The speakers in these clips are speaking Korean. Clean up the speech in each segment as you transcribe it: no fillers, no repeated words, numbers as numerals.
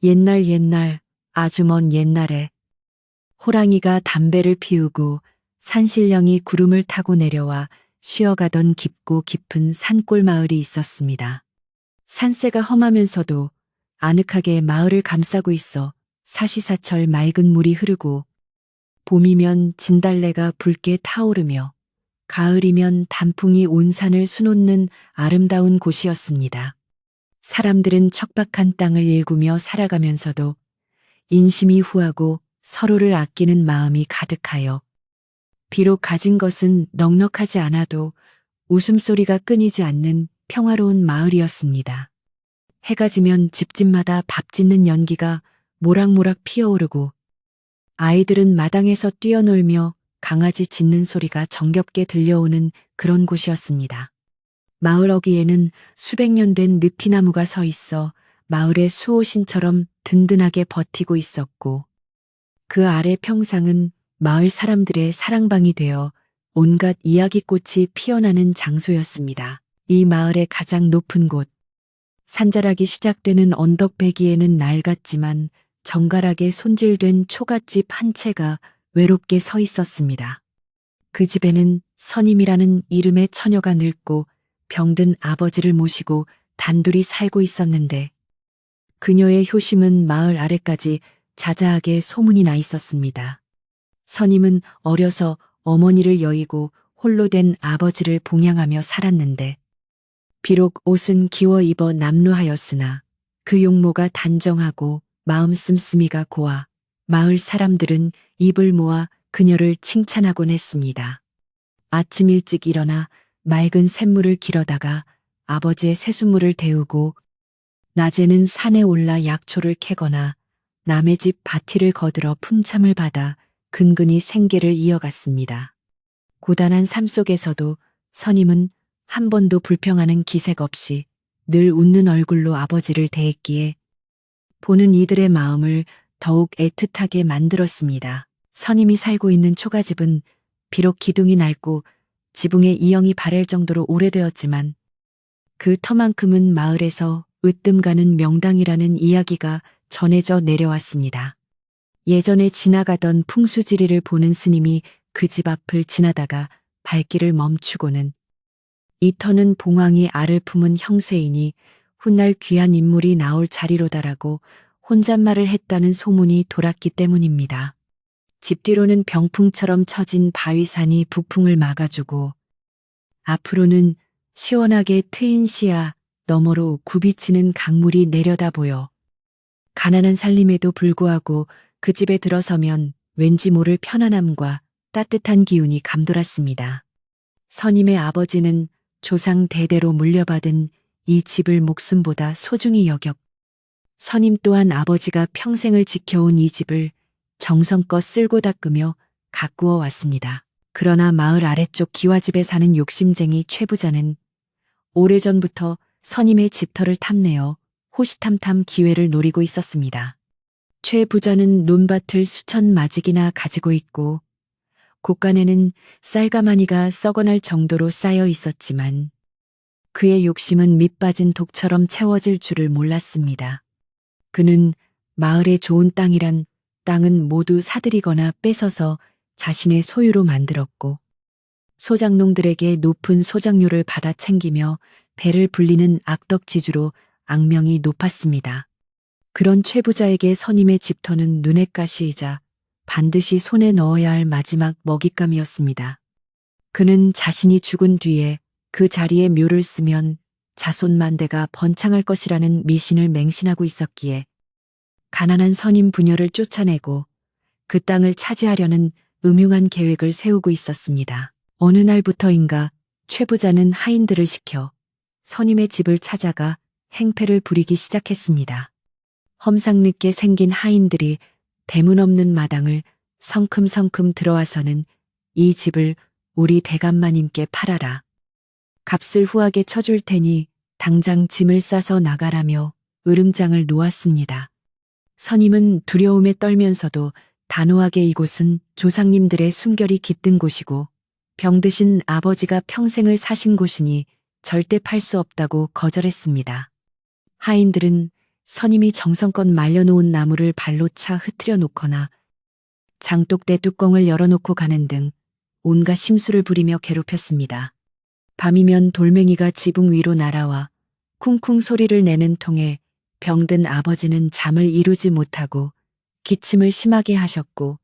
옛날 아주 먼 옛날에 호랑이가 담배를 피우고 산신령이 구름을 타고 내려와 쉬어가던 깊고 깊은 산골 마을이 있었습니다. 산세가 험하면서도 아늑하게 마을을 감싸고 있어 사시사철 맑은 물이 흐르고 봄이면 진달래가 붉게 타오르며 가을이면 단풍이 온 산을 수놓는 아름다운 곳이었습니다. 사람들은 척박한 땅을 일구며 살아가면서도 인심이 후하고 서로를 아끼는 마음이 가득하여 비록 가진 것은 넉넉하지 않아도 웃음소리가 끊이지 않는 평화로운 마을이었습니다. 해가 지면 집집마다 밥 짓는 연기가 모락모락 피어오르고 아이들은 마당에서 뛰어놀며 강아지 짖는 소리가 정겹게 들려오는 그런 곳이었습니다. 마을 어귀에는 수백 년 된 느티나무가 서 있어 마을의 수호신처럼 든든하게 버티고 있었고 그 아래 평상은 마을 사람들의 사랑방이 되어 온갖 이야기꽃이 피어나는 장소였습니다. 이 마을의 가장 높은 곳, 산자락이 시작되는 언덕배기에는 낡았지만 정갈하게 손질된 초가집 한 채가 외롭게 서 있었습니다. 그 집에는 선임이라는 이름의 처녀가 늙고 병든 아버지를 모시고 단둘이 살고 있었는데 그녀의 효심은 마을 아래까지 자자하게 소문이 나 있었습니다. 선임은 어려서 어머니를 여의고 홀로 된 아버지를 봉양하며 살았는데 비록 옷은 기워 입어 남루하였으나 그 용모가 단정하고 마음 씀씀이가 고와 마을 사람들은 입을 모아 그녀를 칭찬하곤 했습니다. 아침 일찍 일어나 맑은 샘물을 길어다가 아버지의 새순물을 데우고 낮에는 산에 올라 약초를 캐거나 남의 집 밭일을 거들어 품참을 받아 근근히 생계를 이어갔습니다. 고단한 삶 속에서도 선임은 한 번도 불평하는 기색 없이 늘 웃는 얼굴로 아버지를 대했기에 보는 이들의 마음을 더욱 애틋하게 만들었습니다. 선임이 살고 있는 초가집은 비록 기둥이 낡고 지붕에 이영이 바랄 정도로 오래되었지만 그 터만큼은 마을에서 으뜸 가는 명당이라는 이야기가 전해져 내려왔습니다. 예전에 지나가던 풍수지리를 보는 스님이 그 집 앞을 지나다가 발길을 멈추고는 이 터는 봉황이 알을 품은 형세이니 훗날 귀한 인물이 나올 자리로다라고 혼잣말을 했다는 소문이 돌았기 때문입니다. 집 뒤로는 병풍처럼 처진 바위산이 북풍을 막아주고 앞으로는 시원하게 트인 시야 너머로 굽이치는 강물이 내려다보여 가난한 살림에도 불구하고 그 집에 들어서면 왠지 모를 편안함과 따뜻한 기운이 감돌았습니다. 선임의 아버지는 조상 대대로 물려받은 이 집을 목숨보다 소중히 여겼고 선임 또한 아버지가 평생을 지켜온 이 집을 정성껏 쓸고 닦으며 가꾸어 왔습니다. 그러나 마을 아래쪽 기와집에 사는 욕심쟁이 최 부자는 오래전부터 선임의 집터를 탐내어 호시탐탐 기회를 노리고 있었습니다. 최 부자는 논밭을 수천 마직이나 가지고 있고 곳간에는 쌀가마니가 썩어날 정도로 쌓여 있었지만 그의 욕심은 밑빠진 독처럼 채워질 줄을 몰랐습니다. 그는 마을의 좋은 땅이란 땅은 모두 사들이거나 뺏어서 자신의 소유로 만들었고 소작농들에게 높은 소작료를 받아 챙기며 배를 불리는 악덕지주로 악명이 높았습니다. 그런 최 부자에게 선임의 집터는 눈엣 가시이자 반드시 손에 넣어야 할 마지막 먹잇감이었습니다. 그는 자신이 죽은 뒤에 그 자리에 묘를 쓰면 자손만대가 번창할 것이라는 미신을 맹신하고 있었기에 가난한 선임 부녀를 쫓아내고 그 땅을 차지하려는 음흉한 계획을 세우고 있었습니다. 어느 날부터인가 최 부자는 하인들을 시켜 선임의 집을 찾아가 행패를 부리기 시작했습니다. 험상궂게 생긴 하인들이 대문 없는 마당을 성큼성큼 들어와서는 이 집을 우리 대감마님께 팔아라. 값을 후하게 쳐줄 테니 당장 짐을 싸서 나가라며 으름장을 놓았습니다. 선임은 두려움에 떨면서도 단호하게 이곳은 조상님들의 숨결이 깃든 곳이고 병드신 아버지가 평생을 사신 곳이니 절대 팔 수 없다고 거절했습니다. 하인들은 선임이 정성껏 말려놓은 나무를 발로 차 흐트려 놓거나 장독대 뚜껑을 열어놓고 가는 등 온갖 심술을 부리며 괴롭혔습니다. 밤이면 돌멩이가 지붕 위로 날아와 쿵쿵 소리를 내는 통에 병든 아버지는 잠을 이루지 못하고 기침을 심하게 하셨고,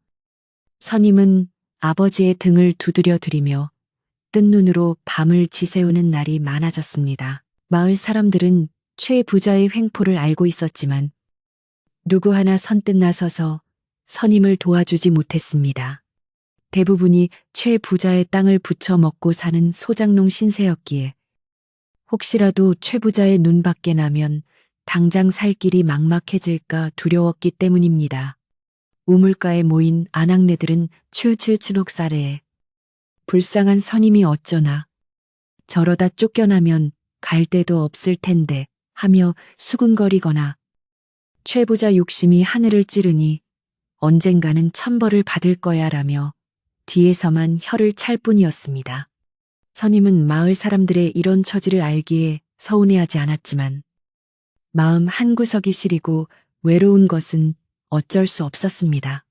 선임은 아버지의 등을 두드려 드리며 뜬 눈으로 밤을 지새우는 날이 많아졌습니다. 마을 사람들은 최 부자의 횡포를 알고 있었지만 누구 하나 선뜻 나서서 선임을 도와주지 못했습니다. 대부분이 최 부자의 땅을 부쳐 먹고 사는 소장농 신세였기에 혹시라도 최 부자의 눈밖에 나면 당장 살 길이 막막해질까 두려웠기 때문입니다. 우물가에 모인 아낙네들은 추추추록사래에 불쌍한 선임이 어쩌나 저러다 쫓겨나면 갈 데도 없을 텐데 하며 수군거리거나 최 부자 욕심이 하늘을 찌르니 언젠가는 천벌을 받을 거야 라며 뒤에서만 혀를 찰 뿐이었습니다. 선임은 마을 사람들의 이런 처지를 알기에 서운해하지 않았지만 마음 한구석이 시리고 외로운 것은 어쩔 수 없었습니다.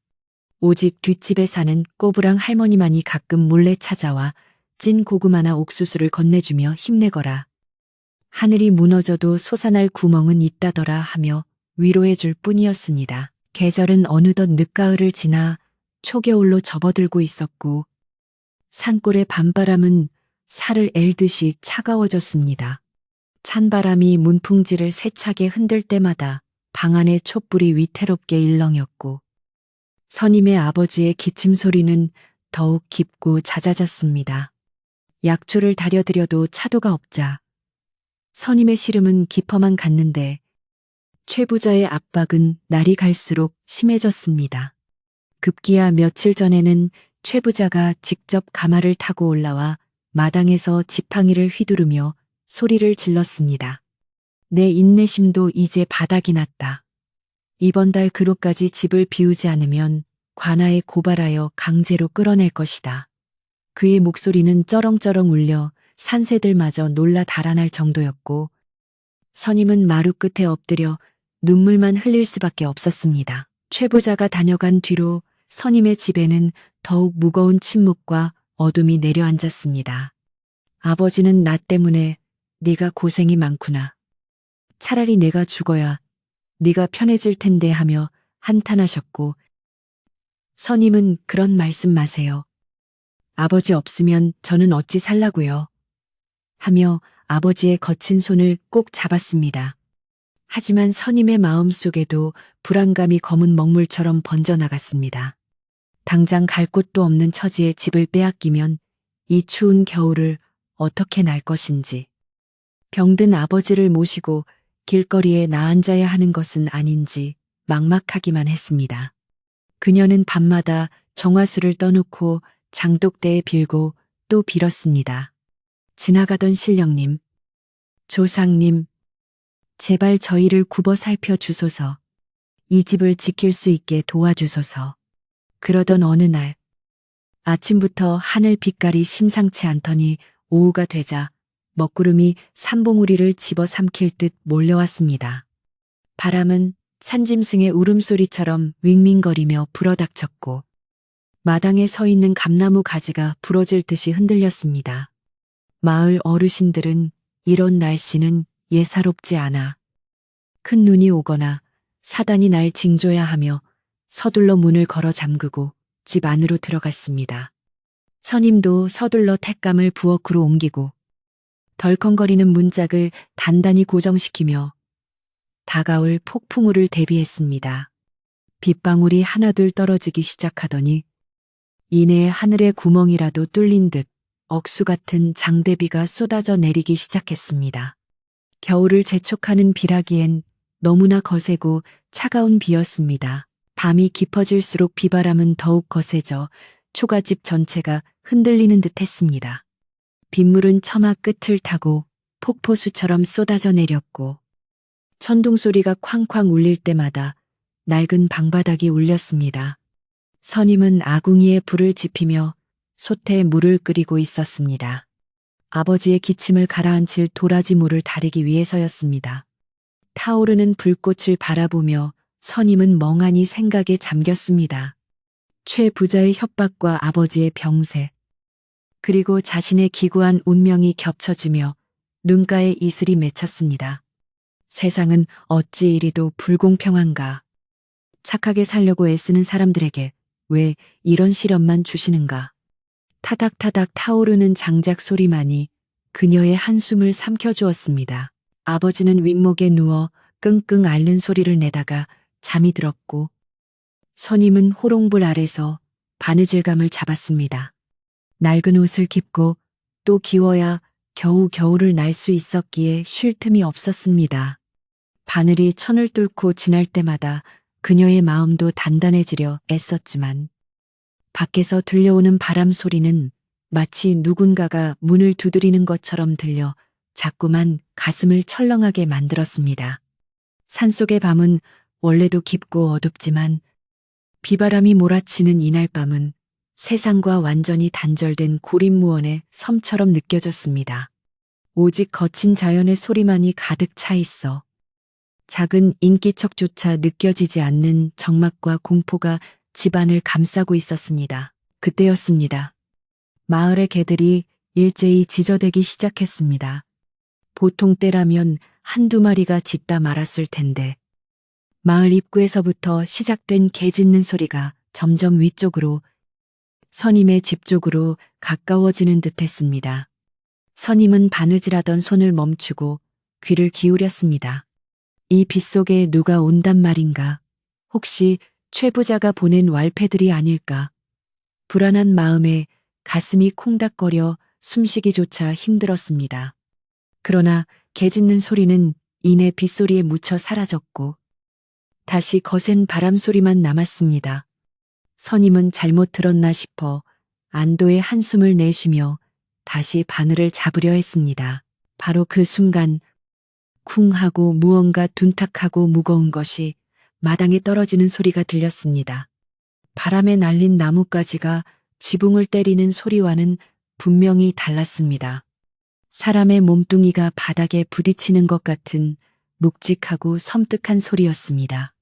오직 뒷집에 사는 꼬부랑 할머니만이 가끔 몰래 찾아와 찐 고구마나 옥수수를 건네주며 힘내거라. 하늘이 무너져도 솟아날 구멍은 있다더라 하며 위로해 줄 뿐이었습니다. 계절은 어느덧 늦가을을 지나 초겨울로 접어들고 있었고 산골의 밤바람은 살을 앨듯이 차가워졌습니다. 찬바람이 문풍지를 세차게 흔들 때마다 방 안의 촛불이 위태롭게 일렁였고 선임의 아버지의 기침 소리는 더욱 깊고 잦아졌습니다. 약초를 다려드려도 차도가 없자 선임의 시름은 깊어만 갔는데 최 부자의 압박은 날이 갈수록 심해졌습니다. 급기야 며칠 전에는 최 부자가 직접 가마를 타고 올라와 마당에서 지팡이를 휘두르며 소리를 질렀습니다. 내 인내심도 이제 바닥이 났다. 이번 달 그로까지 집을 비우지 않으면 관아에 고발하여 강제로 끌어낼 것이다. 그의 목소리는 쩌렁쩌렁 울려 산새들마저 놀라 달아날 정도였고 선임은 마루 끝에 엎드려 눈물만 흘릴 수밖에 없었습니다. 최 부자가 다녀간 뒤로 선임의 집에는 더욱 무거운 침묵과 어둠이 내려앉았습니다. 아버지는 나 때문에 네가 고생이 많구나. 차라리 내가 죽어야 네가 편해질 텐데 하며 한탄하셨고 선임은 그런 말씀 마세요. 아버지 없으면 저는 어찌 살라고요. 하며 아버지의 거친 손을 꼭 잡았습니다. 하지만 선임의 마음 속에도 불안감이 검은 먹물처럼 번져나갔습니다. 당장 갈 곳도 없는 처지에 집을 빼앗기면 이 추운 겨울을 어떻게 날 것인지, 병든 아버지를 모시고 길거리에 나앉아야 하는 것은 아닌지 막막하기만 했습니다. 그녀는 밤마다 정화수를 떠놓고 장독대에 빌고 또 빌었습니다. 지나가던 신령님, 조상님, 제발 저희를 굽어 살펴 주소서. 이 집을 지킬 수 있게 도와주소서. 그러던 어느 날 아침부터 하늘 빛깔이 심상치 않더니 오후가 되자 먹구름이 산봉우리를 집어삼킬 듯 몰려왔습니다. 바람은 산짐승의 울음소리처럼 윙윙거리며 불어닥쳤고 마당에 서 있는 감나무 가지가 부러질 듯이 흔들렸습니다. 마을 어르신들은 이런 날씨는 예사롭지 않아. 큰 눈이 오거나 사단이 날 징조야 하며 서둘러 문을 걸어 잠그고 집 안으로 들어갔습니다. 선임도 서둘러 택감을 부엌으로 옮기고 덜컹거리는 문짝을 단단히 고정시키며 다가올 폭풍우를 대비했습니다. 빗방울이 하나둘 떨어지기 시작하더니 이내 하늘의 구멍이라도 뚫린 듯 억수 같은 장대비가 쏟아져 내리기 시작했습니다. 겨울을 재촉하는 비라기엔 너무나 거세고 차가운 비였습니다. 밤이 깊어질수록 비바람은 더욱 거세져 초가집 전체가 흔들리는 듯 했습니다. 빗물은 처마 끝을 타고 폭포수처럼 쏟아져 내렸고 천둥 소리가 쾅쾅 울릴 때마다 낡은 방바닥이 울렸습니다. 선임은 아궁이에 불을 지피며 솥에 물을 끓이고 있었습니다. 아버지의 기침을 가라앉힐 도라지 물을 다리기 위해서였습니다. 타오르는 불꽃을 바라보며 선임은 멍하니 생각에 잠겼습니다. 최 부자의 협박과 아버지의 병세, 그리고 자신의 기구한 운명이 겹쳐지며 눈가에 이슬이 맺혔습니다. 세상은 어찌 이리도 불공평한가. 착하게 살려고 애쓰는 사람들에게 왜 이런 시련만 주시는가. 타닥타닥 타오르는 장작 소리만이 그녀의 한숨을 삼켜주었습니다. 아버지는 윗목에 누워 끙끙 앓는 소리를 내다가 잠이 들었고, 선임은 호롱불 아래서 바느질감을 잡았습니다. 낡은 옷을 깁고 또 기워야 겨우 겨울을 날 수 있었기에 쉴 틈이 없었습니다. 바늘이 천을 뚫고 지날 때마다 그녀의 마음도 단단해지려 애썼지만 밖에서 들려오는 바람 소리는 마치 누군가가 문을 두드리는 것처럼 들려 자꾸만 가슴을 철렁하게 만들었습니다. 산속의 밤은 원래도 깊고 어둡지만 비바람이 몰아치는 이날 밤은 세상과 완전히 단절된 고립무원의 섬처럼 느껴졌습니다. 오직 거친 자연의 소리만이 가득 차 있어 작은 인기척조차 느껴지지 않는 적막과 공포가 집안을 감싸고 있었습니다. 그때였습니다. 마을의 개들이 일제히 지저대기 시작했습니다. 보통 때라면 한두 마리가 짖다 말았을 텐데 마을 입구에서부터 시작된 개 짖는 소리가 점점 위쪽으로 선임의 집 쪽으로 가까워지는 듯했습니다. 선임은 바느질하던 손을 멈추고 귀를 기울였습니다. 이 빗속에 누가 온단 말인가? 혹시 최 부자가 보낸 왈패들이 아닐까? 불안한 마음에 가슴이 콩닥거려 숨쉬기조차 힘들었습니다. 그러나 개 짖는 소리는 이내 빗소리에 묻혀 사라졌고 다시 거센 바람 소리만 남았습니다. 선임은 잘못 들었나 싶어 안도의 한숨을 내쉬며 다시 바늘을 잡으려 했습니다. 바로 그 순간 쿵 하고 무언가 둔탁하고 무거운 것이 마당에 떨어지는 소리가 들렸습니다. 바람에 날린 나뭇가지가 지붕을 때리는 소리와는 분명히 달랐습니다. 사람의 몸뚱이가 바닥에 부딪히는 것 같은 묵직하고 섬뜩한 소리였습니다.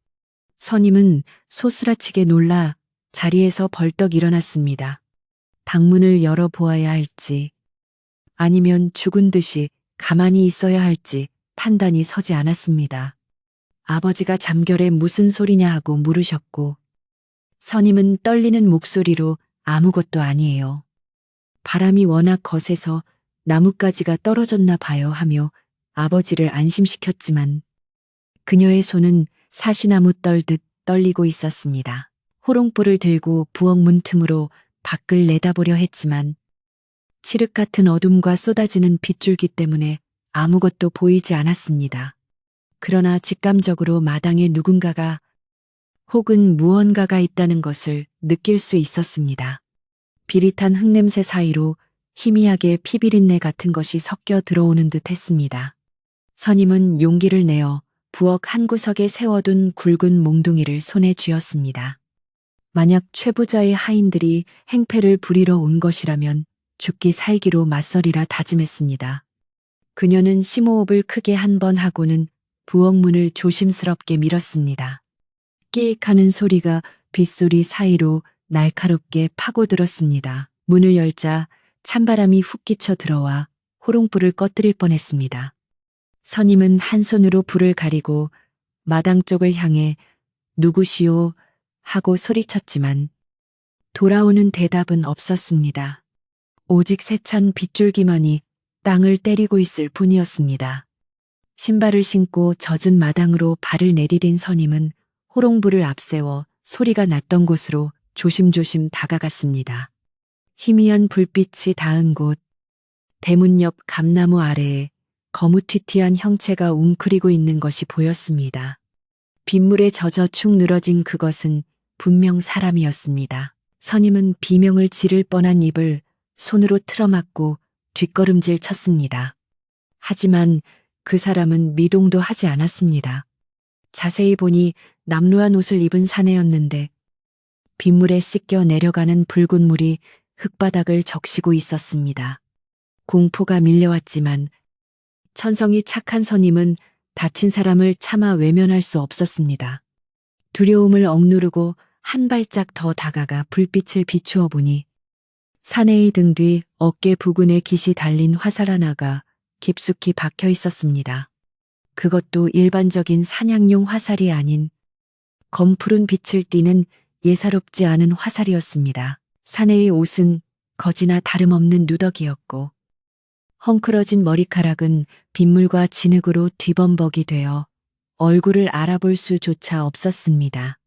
선임은 소스라치게 놀라 자리에서 벌떡 일어났습니다. 방문을 열어보아야 할지 아니면 죽은 듯이 가만히 있어야 할지 판단이 서지 않았습니다. 아버지가 잠결에 무슨 소리냐 하고 물으셨고 선임은 떨리는 목소리로 아무것도 아니에요. 바람이 워낙 거세서 나뭇가지가 떨어졌나 봐요 하며 아버지를 안심시켰지만 그녀의 손은 사시나무 떨듯 떨리고 있었습니다. 호롱불을 들고 부엌 문 틈으로 밖을 내다보려 했지만 칠흑 같은 어둠과 쏟아지는 빗줄기 때문에 아무것도 보이지 않았습니다. 그러나 직감적으로 마당에 누군가가 혹은 무언가가 있다는 것을 느낄 수 있었습니다. 비릿한 흙냄새 사이로 희미하게 피비린내 같은 것이 섞여 들어오는 듯 했습니다. 선임은 용기를 내어 부엌 한 구석에 세워둔 굵은 몽둥이를 손에 쥐었습니다. 만약 최 부자의 하인들이 행패를 부리러 온 것이라면 죽기 살기로 맞서리라 다짐했습니다. 그녀는 심호흡을 크게 한 번 하고는 부엌 문을 조심스럽게 밀었습니다. 끼익하는 소리가 빗소리 사이로 날카롭게 파고들었습니다. 문을 열자 찬바람이 훅 끼쳐 들어와 호롱불을 꺼뜨릴 뻔했습니다. 선임은 한 손으로 불을 가리고 마당 쪽을 향해 누구시오 하고 소리쳤지만 돌아오는 대답은 없었습니다. 오직 세찬 빗줄기만이 땅을 때리고 있을 뿐이었습니다. 신발을 신고 젖은 마당으로 발을 내디딘 선임은 호롱불을 앞세워 소리가 났던 곳으로 조심조심 다가갔습니다. 희미한 불빛이 닿은 곳, 대문 옆 감나무 아래에 거무튀튀한 형체가 웅크리고 있는 것이 보였습니다. 빗물에 젖어 축 늘어진 그것은 분명 사람이었습니다. 선임은 비명을 지를 뻔한 입을 손으로 틀어막고 뒷걸음질 쳤습니다. 하지만 그 사람은 미동도 하지 않았습니다. 자세히 보니 남루한 옷을 입은 사내였는데 빗물에 씻겨 내려가는 붉은 물이 흙바닥을 적시고 있었습니다. 공포가 밀려왔지만 천성이 착한 선임은 다친 사람을 차마 외면할 수 없었습니다. 두려움을 억누르고 한 발짝 더 다가가 불빛을 비추어 보니 사내의 등 뒤 어깨 부근에 깃이 달린 화살 하나가 깊숙이 박혀 있었습니다. 그것도 일반적인 사냥용 화살이 아닌 검푸른 빛을 띠는 예사롭지 않은 화살이었습니다. 사내의 옷은 거지나 다름없는 누더기였고 헝클어진 머리카락은 빗물과 진흙으로 뒤범벅이 되어 얼굴을 알아볼 수조차 없었습니다.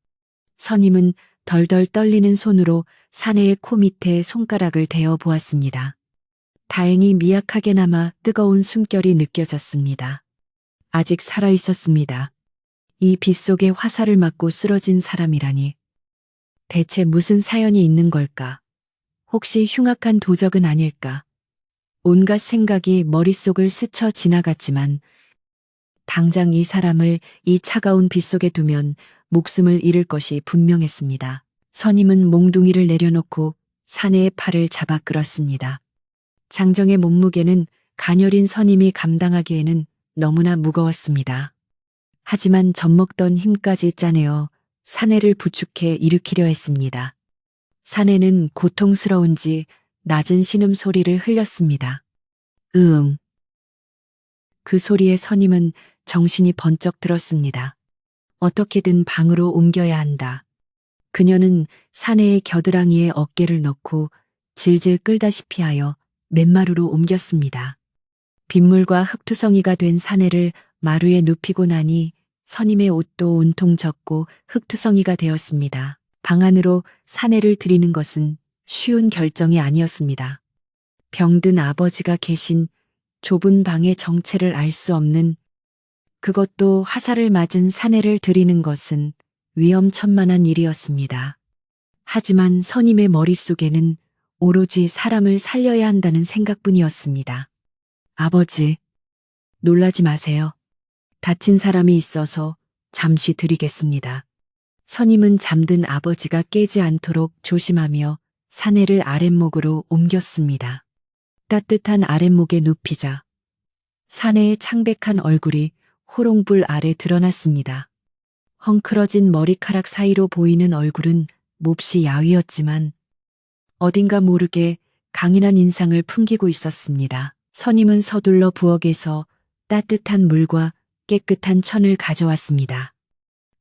선임은 덜덜 떨리는 손으로 사내의 코 밑에 손가락을 대어 보았습니다. 다행히 미약하게나마 뜨거운 숨결이 느껴졌습니다. 아직 살아 있었습니다. 이 빗속에 화살을 맞고 쓰러진 사람이라니. 대체 무슨 사연이 있는 걸까? 혹시 흉악한 도적은 아닐까? 온갖 생각이 머릿속을 스쳐 지나갔지만 당장 이 사람을 이 차가운 빗속에 두면 목숨을 잃을 것이 분명했습니다. 선임은 몽둥이를 내려놓고 사내의 팔을 잡아 끌었습니다. 장정의 몸무게는 가녀린 선임이 감당하기에는 너무나 무거웠습니다. 하지만 젖먹던 힘까지 짜내어 사내를 부축해 일으키려 했습니다. 사내는 고통스러운지 낮은 신음소리를 흘렸습니다. 으응. 그 소리에 선임은 정신이 번쩍 들었습니다. 어떻게든 방으로 옮겨야 한다. 그녀는 사내의 겨드랑이에 어깨를 넣고 질질 끌다시피 하여 맨마루로 옮겼습니다. 빗물과 흙투성이가 된 사내를 마루에 눕히고 나니 선임의 옷도 온통 젖고 흙투성이가 되었습니다. 방 안으로 사내를 들이는 것은 쉬운 결정이 아니었습니다. 병든 아버지가 계신 좁은 방의 정체를 알 수 없는, 그것도 화살을 맞은 사내를 들이는 것은 위험천만한 일이었습니다. 하지만 선임의 머릿속에는 오로지 사람을 살려야 한다는 생각뿐이었습니다. 아버지, 놀라지 마세요. 다친 사람이 있어서 잠시 드리겠습니다. 선임은 잠든 아버지가 깨지 않도록 조심하며 사내를 아랫목으로 옮겼습니다. 따뜻한 아랫목에 눕히자 사내의 창백한 얼굴이 호롱불 아래 드러났습니다. 헝클어진 머리카락 사이로 보이는 얼굴은 몹시 야위었지만 어딘가 모르게 강인한 인상을 풍기고 있었습니다. 선임은 서둘러 부엌에서 따뜻한 물과 깨끗한 천을 가져왔습니다.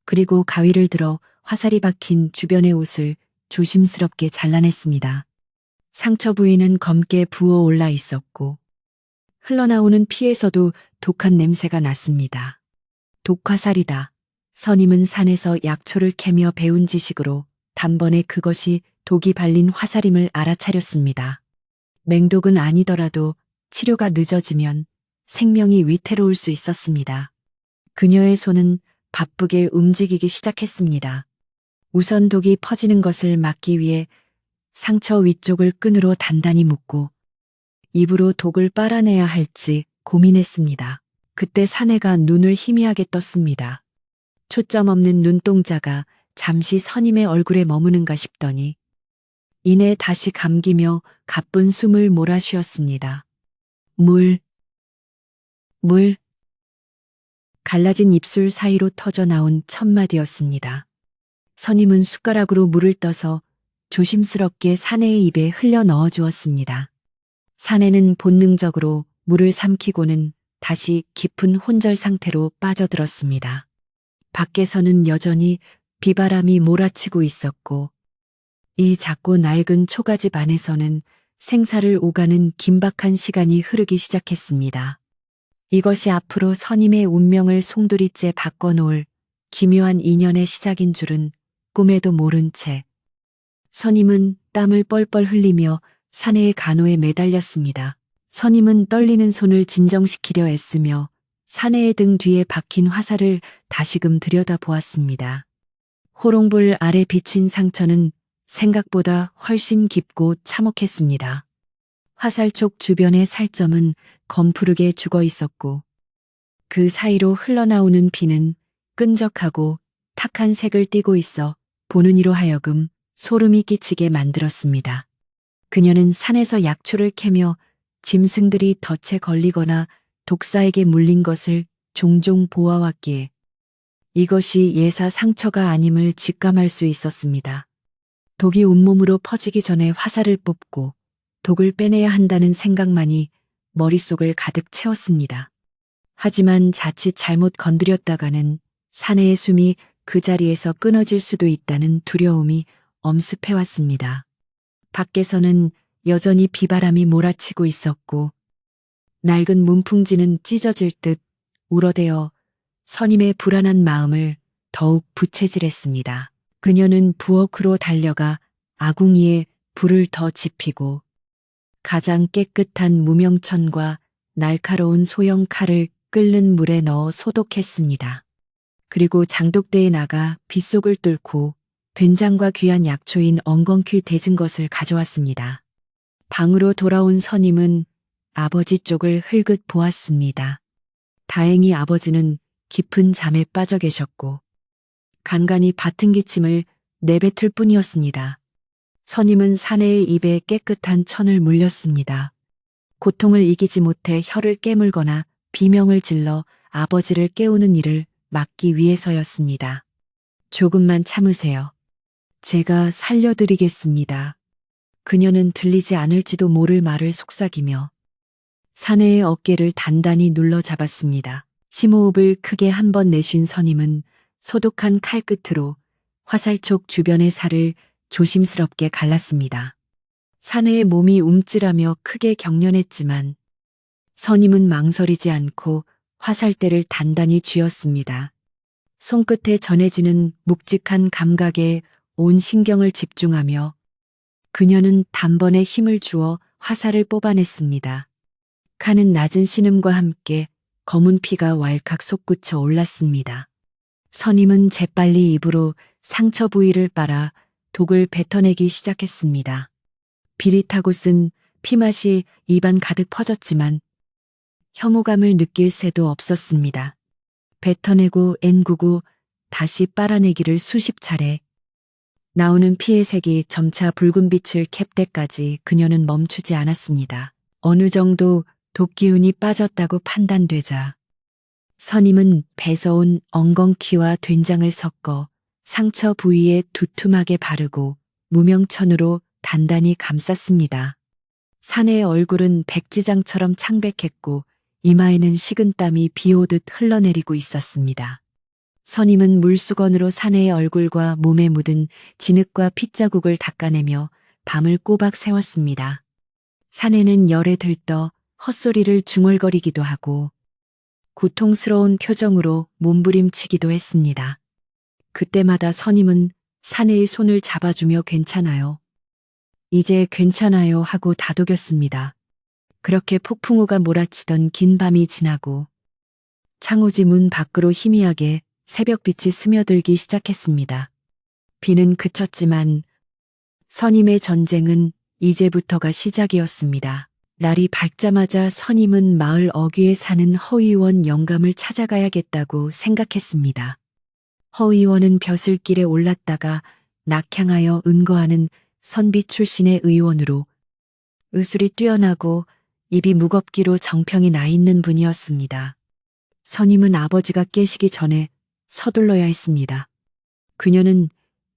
그리고 가위를 들어 화살이 박힌 주변의 옷을 조심스럽게 잘라냈습니다. 상처 부위는 검게 부어올라 있었고 흘러나오는 피에서도 독한 냄새가 났습니다. 독화살이다. 선임은 산에서 약초를 캐며 배운 지식으로 단번에 그것이 독이 발린 화살임을 알아차렸습니다. 맹독은 아니더라도 치료가 늦어지면 생명이 위태로울 수 있었습니다. 그녀의 손은 바쁘게 움직이기 시작했습니다. 우선 독이 퍼지는 것을 막기 위해 상처 위쪽을 끈으로 단단히 묶고 입으로 독을 빨아내야 할지 고민했습니다. 그때 사내가 눈을 희미하게 떴습니다. 초점 없는 눈동자가 잠시 선임의 얼굴에 머무는가 싶더니 이내 다시 감기며 가쁜 숨을 몰아쉬었습니다. 물. 갈라진 입술 사이로 터져나온 첫 마디였습니다. 선임은 숟가락으로 물을 떠서 조심스럽게 사내의 입에 흘려 넣어 주었습니다. 사내는 본능적으로 물을 삼키고는 다시 깊은 혼절 상태로 빠져들었습니다. 밖에서는 여전히 비바람이 몰아치고 있었고 이 작고 낡은 초가집 안에서는 생사를 오가는 긴박한 시간이 흐르기 시작했습니다. 이것이 앞으로 선임의 운명을 송두리째 바꿔놓을 기묘한 인연의 시작인 줄은 꿈에도 모른 채 선임은 땀을 뻘뻘 흘리며 사내의 간호에 매달렸습니다. 선임은 떨리는 손을 진정시키려 애쓰며 사내의 등 뒤에 박힌 화살을 다시금 들여다보았습니다. 호롱불 아래 비친 상처는 생각보다 훨씬 깊고 참혹했습니다. 화살촉 주변의 살점은 검푸르게 죽어 있었고 그 사이로 흘러나오는 피는 끈적하고 탁한 색을 띠고 있어 보는 이로 하여금 소름이 끼치게 만들었습니다. 그녀는 산에서 약초를 캐며 짐승들이 덫에 걸리거나 독사에게 물린 것을 종종 보아왔기에 이것이 예사 상처가 아님을 직감할 수 있었습니다. 독이 온몸으로 퍼지기 전에 화살을 뽑고 독을 빼내야 한다는 생각만이 머릿속을 가득 채웠습니다. 하지만 자칫 잘못 건드렸다가는 사내의 숨이 그 자리에서 끊어질 수도 있다는 두려움이 엄습해왔습니다. 밖에서는 여전히 비바람이 몰아치고 있었고 낡은 문풍지는 찢어질 듯 울어대어 선임의 불안한 마음을 더욱 부채질했습니다. 그녀는 부엌으로 달려가 아궁이에 불을 더 지피고 가장 깨끗한 무명천과 날카로운 소형 칼을 끓는 물에 넣어 소독했습니다. 그리고 장독대에 나가 빗속을 뚫고 된장과 귀한 약초인 엉겅퀴 데진 것을 가져왔습니다. 방으로 돌아온 선임은 아버지 쪽을 흘긋 보았습니다. 다행히 아버지는 깊은 잠에 빠져 계셨고 간간히 밭은 기침을 내뱉을 뿐이었습니다. 선임은 사내의 입에 깨끗한 천을 물렸습니다. 고통을 이기지 못해 혀를 깨물거나 비명을 질러 아버지를 깨우는 일을 막기 위해서였습니다. 조금만 참으세요. 제가 살려드리겠습니다. 그녀는 들리지 않을지도 모를 말을 속삭이며 사내의 어깨를 단단히 눌러 잡았습니다. 심호흡을 크게 한 번 내쉰 선임은 소독한 칼끝으로 화살촉 주변의 살을 조심스럽게 갈랐습니다. 사내의 몸이 움찔하며 크게 경련했지만 선임은 망설이지 않고 화살대를 단단히 쥐었습니다. 손끝에 전해지는 묵직한 감각에 온 신경을 집중하며 그녀는 단번에 힘을 주어 화살을 뽑아냈습니다. 칼은 낮은 신음과 함께 검은 피가 왈칵 솟구쳐 올랐습니다. 선임은 재빨리 입으로 상처 부위를 빨아 독을 뱉어내기 시작했습니다. 비릿하고 쓴 피맛이 입안 가득 퍼졌지만 혐오감을 느낄 새도 없었습니다. 뱉어내고 앵구고 다시 빨아내기를 수십 차례. 나오는 피의 색이 점차 붉은 빛을 캡 때까지 그녀는 멈추지 않았습니다. 어느 정도 독기운이 빠졌다고 판단되자 선임은 배서온 엉겅퀴와 된장을 섞어 상처 부위에 두툼하게 바르고 무명천으로 단단히 감쌌습니다. 사내의 얼굴은 백지장처럼 창백했고 이마에는 식은땀이 비오듯 흘러내리고 있었습니다. 선임은 물수건으로 사내의 얼굴과 몸에 묻은 진흙과 핏자국을 닦아내며 밤을 꼬박 새웠습니다. 사내는 열에 들떠 헛소리를 중얼거리기도 하고 고통스러운 표정으로 몸부림치기도 했습니다. 그때마다 선임은 사내의 손을 잡아주며 괜찮아요. 이제 괜찮아요 하고 다독였습니다. 그렇게 폭풍우가 몰아치던 긴 밤이 지나고 창호지 문 밖으로 희미하게 새벽빛이 스며들기 시작했습니다. 비는 그쳤지만 선임의 전쟁은 이제부터가 시작이었습니다. 날이 밝자마자 선임은 마을 어귀에 사는 허 의원 영감을 찾아가야겠다고 생각했습니다. 허 의원은 벼슬길에 올랐다가 낙향하여 은거하는 선비 출신의 의원으로 의술이 뛰어나고 입이 무겁기로 정평이 나 있는 분이었습니다. 선임은 아버지가 깨시기 전에 서둘러야 했습니다. 그녀는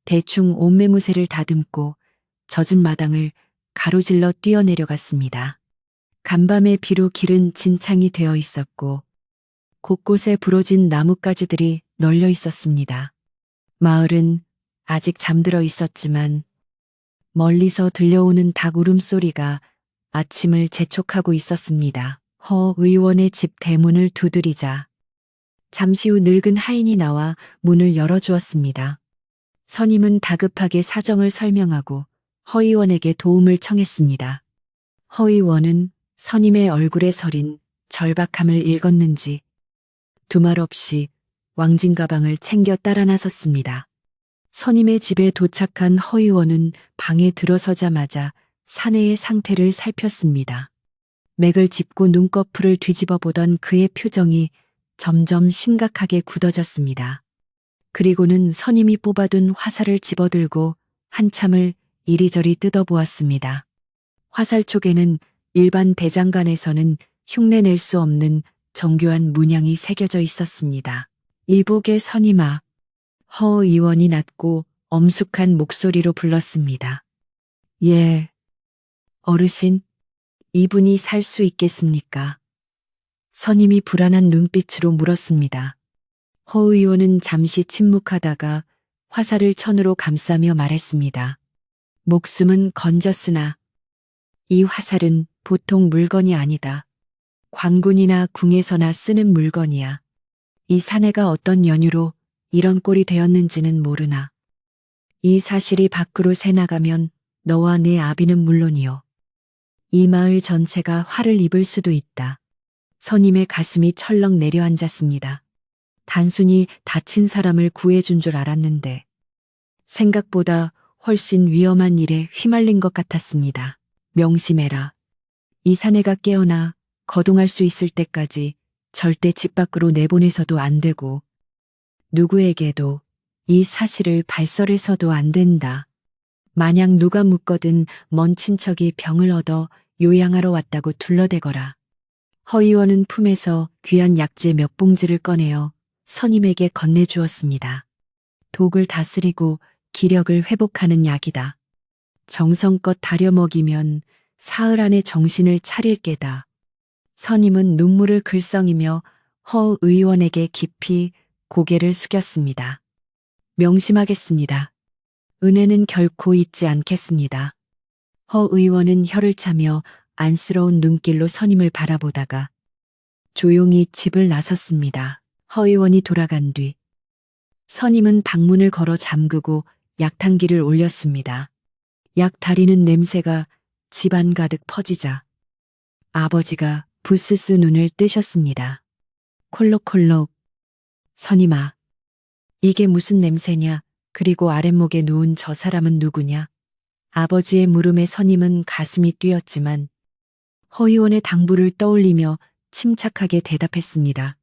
대충 옷매무새를 다듬고 젖은 마당을 가로질러 뛰어내려갔습니다. 간밤의 비로 길은 진창이 되어 있었고 곳곳에 부러진 나뭇가지들이 널려 있었습니다. 마을은 아직 잠들어 있었지만 멀리서 들려오는 닭 울음소리가 아침을 재촉하고 있었습니다. 허 의원의 집 대문을 두드리자 잠시 후 늙은 하인이 나와 문을 열어주었습니다. 선임은 다급하게 사정을 설명하고 허 의원에게 도움을 청했습니다. 허 의원은 선임의 얼굴에 서린 절박함을 읽었는지 두말 없이 왕진 가방을 챙겨 따라 나섰습니다. 선임의 집에 도착한 허 의원은 방에 들어서자마자 사내의 상태를 살폈습니다. 맥을 짚고 눈꺼풀을 뒤집어 보던 그의 표정이 점점 심각하게 굳어졌습니다. 그리고는 선임이 뽑아둔 화살을 집어들고 한참을 이리저리 뜯어보았습니다. 화살촉에는 일반 대장간에서는 흉내낼 수 없는 정교한 문양이 새겨져 있었습니다. 이복의 선임아, 허 의원이 낮고 엄숙한 목소리로 불렀습니다. 예, 어르신, 이분이 살 수 있겠습니까? 선임이 불안한 눈빛으로 물었습니다. 허 의원은 잠시 침묵하다가 화살을 천으로 감싸며 말했습니다. 목숨은 건졌으나 이 화살은 보통 물건이 아니다. 관군이나 궁에서나 쓰는 물건이야. 이 사내가 어떤 연유로 이런 꼴이 되었는지는 모르나 이 사실이 밖으로 새나가면 너와 네 아비는 물론이요. 이 마을 전체가 화를 입을 수도 있다. 선임의 가슴이 철렁 내려앉았습니다. 단순히 다친 사람을 구해준 줄 알았는데 생각보다 훨씬 위험한 일에 휘말린 것 같았습니다. 명심해라. 이 사내가 깨어나 거동할 수 있을 때까지 절대 집 밖으로 내보내서도 안 되고 누구에게도 이 사실을 발설해서도 안 된다. 만약 누가 묻거든 먼 친척이 병을 얻어 요양하러 왔다고 둘러대거라. 허 의원은 품에서 귀한 약재 몇 봉지를 꺼내어 선임에게 건네주었습니다. 독을 다스리고 기력을 회복하는 약이다. 정성껏 다려 먹이면 사흘 안에 정신을 차릴 게다. 선임은 눈물을 글썽이며 허 의원에게 깊이 고개를 숙였습니다. 명심하겠습니다. 은혜는 결코 잊지 않겠습니다. 허 의원은 혀를 차며 안쓰러운 눈길로 선임을 바라보다가 조용히 집을 나섰습니다. 허 의원이 돌아간 뒤 선임은 방문을 걸어 잠그고 약탕기를 올렸습니다. 약 다리는 냄새가 집안 가득 퍼지자 아버지가 부스스 눈을 뜨셨습니다. 콜록콜록. 선임아, 이게 무슨 냄새냐? 그리고 아랫목에 누운 저 사람은 누구냐? 아버지의 물음에 선임은 가슴이 뛰었지만 허 의원의 당부를 떠올리며 침착하게 대답했습니다.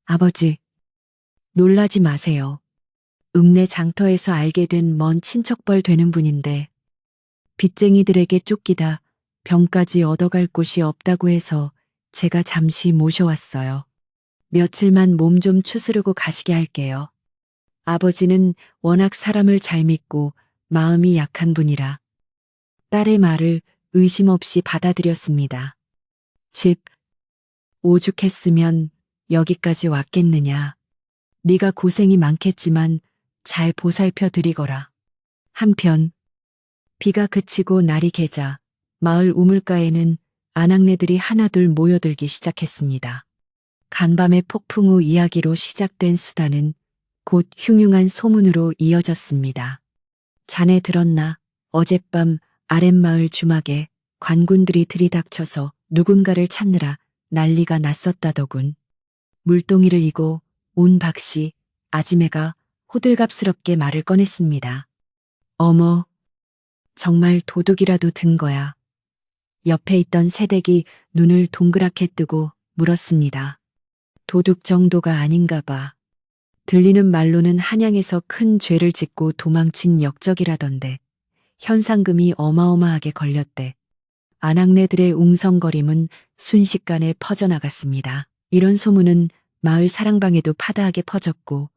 아버지, 놀라지 마세요. 읍내 장터에서 알게 된 먼 친척벌 되는 분인데 빚쟁이들에게 쫓기다 병까지 얻어갈 곳이 없다고 해서 제가 잠시 모셔왔어요. 며칠만 몸 좀 추스르고 가시게 할게요. 아버지는 워낙 사람을 잘 믿고 마음이 약한 분이라 딸의 말을 의심 없이 받아들였습니다. 집, 오죽했으면 여기까지 왔겠느냐. 네가 고생이 많겠지만 잘 보살펴 드리거라. 한편 비가 그치고 날이 개자 마을 우물가에는 아낙네들이 하나둘 모여들기 시작했습니다. 간밤의 폭풍 후 이야기로 시작된 수다는 곧 흉흉한 소문으로 이어졌습니다. 자네 들었나? 어젯밤 아랫마을 주막에 관군들이 들이닥쳐서 누군가를 찾느라 난리가 났었다더군. 물동이를 이고 온 박씨, 아지매가 호들갑스럽게 말을 꺼냈습니다. 어머, 정말 도둑이라도 든 거야. 옆에 있던 새댁이 눈을 동그랗게 뜨고 물었습니다. 도둑 정도가 아닌가 봐. 들리는 말로는 한양에서 큰 죄를 짓고 도망친 역적이라던데 현상금이 어마어마하게 걸렸대. 아낙네들의 웅성거림은 순식간에 퍼져나갔습니다. 이런 소문은 마을 사랑방에도 파다하게 퍼졌고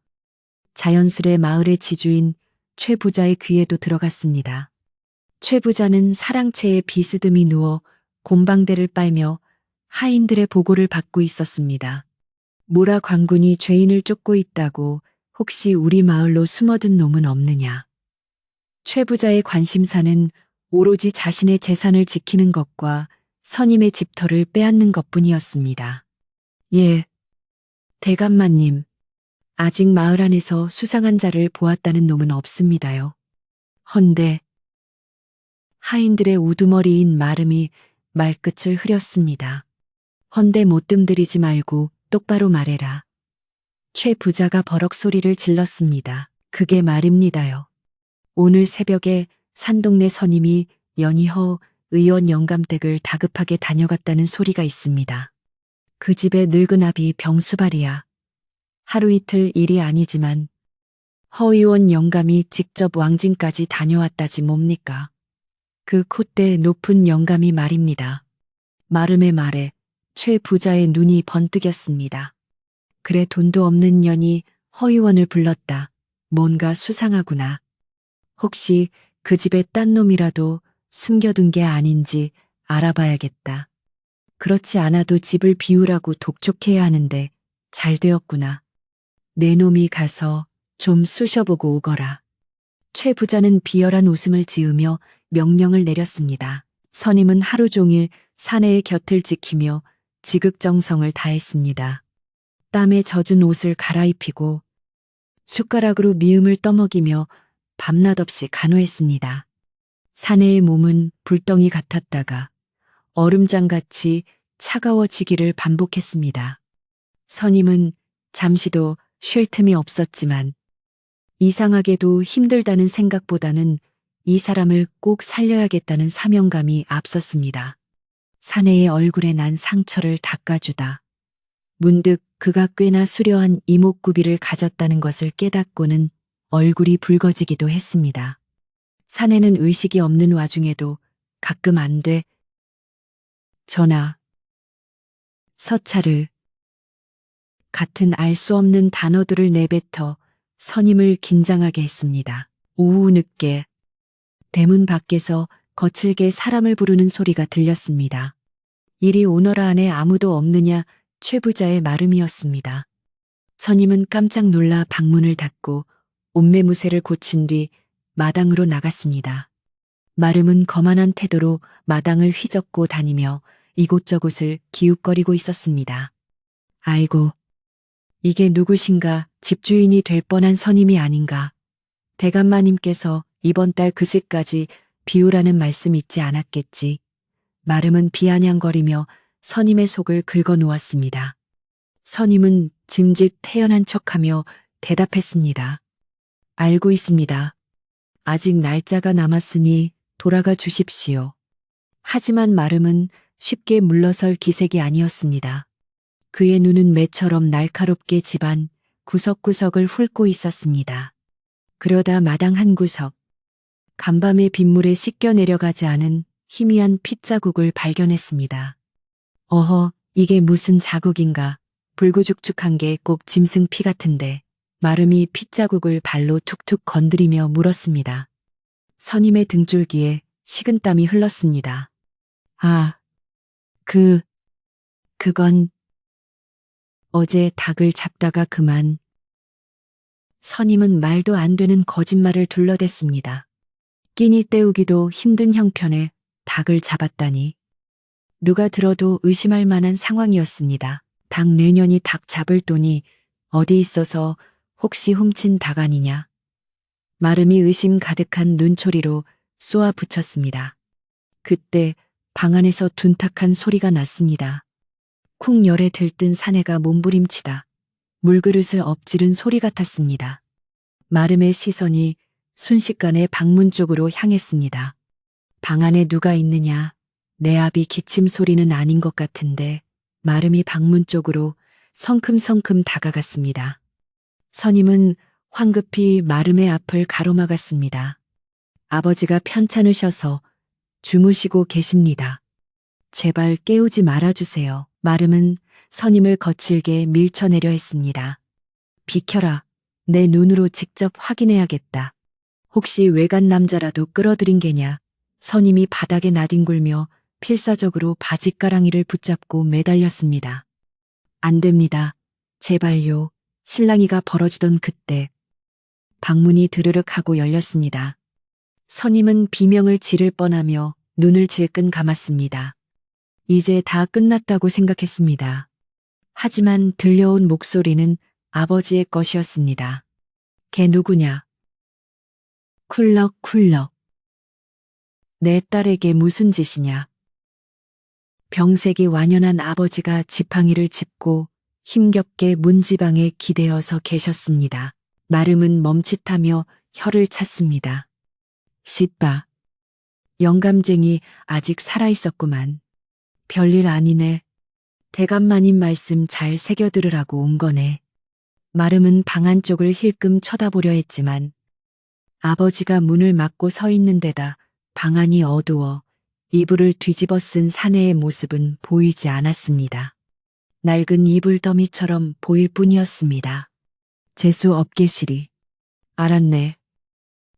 자연스레 마을의 지주인 최 부자의 귀에도 들어갔습니다. 최 부자는 사랑채에 비스듬히 누워 곰방대를 빨며 하인들의 보고를 받고 있었습니다. 모라 관군이 죄인을 쫓고 있다고 혹시 우리 마을로 숨어든 놈은 없느냐. 최 부자의 관심사는 오로지 자신의 재산을 지키는 것과 선임의 집터를 빼앗는 것뿐이었습니다. 예, 대감마님, 아직 마을 안에서 수상한 자를 보았다는 놈은 없습니다요. 헌데 하인들의 우두머리인 말음이 말끝을 흐렸습니다. 헌데 못뜸들이지 말고 똑바로 말해라. 최 부자가 버럭 소리를 질렀습니다. 그게 말입니다요. 오늘 새벽에 산동네 선임이 연희허 의원 영감댁을 다급하게 다녀갔다는 소리가 있습니다. 그 집에 늙은 아비 병수발이야. 하루 이틀 일이 아니지만 허 의원 영감이 직접 왕진까지 다녀왔다지 뭡니까. 그 콧대 높은 영감이 말입니다. 마름의 말에 최 부자의 눈이 번뜩였습니다. 그래, 돈도 없는 년이 허위원을 불렀다. 뭔가 수상하구나. 혹시 그 집에 딴 놈이라도 숨겨둔 게 아닌지 알아봐야겠다. 그렇지 않아도 집을 비우라고 독촉해야 하는데 잘 되었구나. 내 놈이 가서 좀 쑤셔보고 오거라. 최 부자는 비열한 웃음을 지으며 명령을 내렸습니다. 선임은 하루 종일 사내의 곁을 지키며 지극정성을 다했습니다. 땀에 젖은 옷을 갈아입히고 숟가락으로 미음을 떠먹이며 밤낮없이 간호했습니다. 사내의 몸은 불덩이 같았다가 얼음장같이 차가워지기를 반복했습니다. 선임은 잠시도 쉴 틈이 없었지만 이상하게도 힘들다는 생각보다는 이 사람을 꼭 살려야겠다는 사명감이 앞섰습니다. 사내의 얼굴에 난 상처를 닦아주다. 문득 그가 꽤나 수려한 이목구비를 가졌다는 것을 깨닫고는 얼굴이 붉어지기도 했습니다. 사내는 의식이 없는 와중에도 가끔 안 돼, 전하, 서차를 같은 알 수 없는 단어들을 내뱉어 선임을 긴장하게 했습니다. 오후 늦게 대문 밖에서 거칠게 사람을 부르는 소리가 들렸습니다. 이리 오너라, 안에 아무도 없느냐, 최 부자의 말음이었습니다. 선임은 깜짝 놀라 방문을 닫고 옷매무새를 고친 뒤 마당으로 나갔습니다. 마름은 거만한 태도로 마당을 휘젓고 다니며 이곳저곳을 기웃거리고 있었습니다. 아이고, 이게 누구신가, 집주인이 될 뻔한 선임이 아닌가. 대감마님께서 이번 달 그제까지 비우라는 말씀 있지 않았겠지. 마름은 비아냥거리며 선임의 속을 긁어놓았습니다. 선임은 짐짓 태연한 척하며 대답했습니다. 알고 있습니다. 아직 날짜가 남았으니 돌아가 주십시오. 하지만 마름은 쉽게 물러설 기색이 아니었습니다. 그의 눈은 매처럼 날카롭게 집안 구석구석을 훑고 있었습니다. 그러다 마당 한 구석, 간밤의 빗물에 씻겨 내려가지 않은 희미한 핏자국을 발견했습니다. 어허, 이게 무슨 자국인가. 불구죽죽한 게 꼭 짐승 피 같은데. 마름이 핏자국을 발로 툭툭 건드리며 물었습니다. 선임의 등줄기에 식은땀이 흘렀습니다. 아, 그건 어제 닭을 잡다가 그만. 선임은 말도 안 되는 거짓말을 둘러댔습니다. 끼니 때우기도 힘든 형편에 닭을 잡았다니. 누가 들어도 의심할 만한 상황이었습니다. 닭 내년이 닭 잡을 돈이 어디 있어서 혹시 훔친 닭 아니냐. 마름이 의심 가득한 눈초리로 쏘아 붙였습니다. 그때 방 안에서 둔탁한 소리가 났습니다. 쿵 열에 들뜬 사내가 몸부림치다 물그릇을 엎지른 소리 같았습니다. 마름의 시선이 순식간에 방문 쪽으로 향했습니다. 방 안에 누가 있느냐. 내 앞이 기침 소리는 아닌 것 같은데. 마름이 방문 쪽으로 성큼성큼 다가갔습니다. 선임은 황급히 마름의 앞을 가로막았습니다. 아버지가 편찮으셔서 주무시고 계십니다. 제발 깨우지 말아주세요. 마름은 선임을 거칠게 밀쳐내려 했습니다. 비켜라. 내 눈으로 직접 확인해야겠다. 혹시 외간 남자라도 끌어들인 게냐. 선임이 바닥에 나뒹굴며 필사적으로 바짓가랑이를 붙잡고 매달렸습니다. 안 됩니다. 제발요. 실랑이가 벌어지던 그때 방문이 드르륵 하고 열렸습니다. 선임은 비명을 지를 뻔하며 눈을 질끈 감았습니다. 이제 다 끝났다고 생각했습니다. 하지만 들려온 목소리는 아버지의 것이었습니다. 걔 누구냐? 쿨럭쿨럭. 내 딸에게 무슨 짓이냐? 병색이 완연한 아버지가 지팡이를 짚고 힘겹게 문지방에 기대어서 계셨습니다. 마름은 멈칫하며 혀를 찼습니다. 싯바. 영감쟁이 아직 살아있었구만. 별일 아니네. 대감마님 말씀 잘 새겨들으라고 온 거네. 마름은 방 안쪽을 힐끔 쳐다보려 했지만 아버지가 문을 막고 서 있는 데다 방 안이 어두워 이불을 뒤집어 쓴 사내의 모습은 보이지 않았습니다. 낡은 이불 더미처럼 보일 뿐이었습니다. 재수 없게시리. 알았네.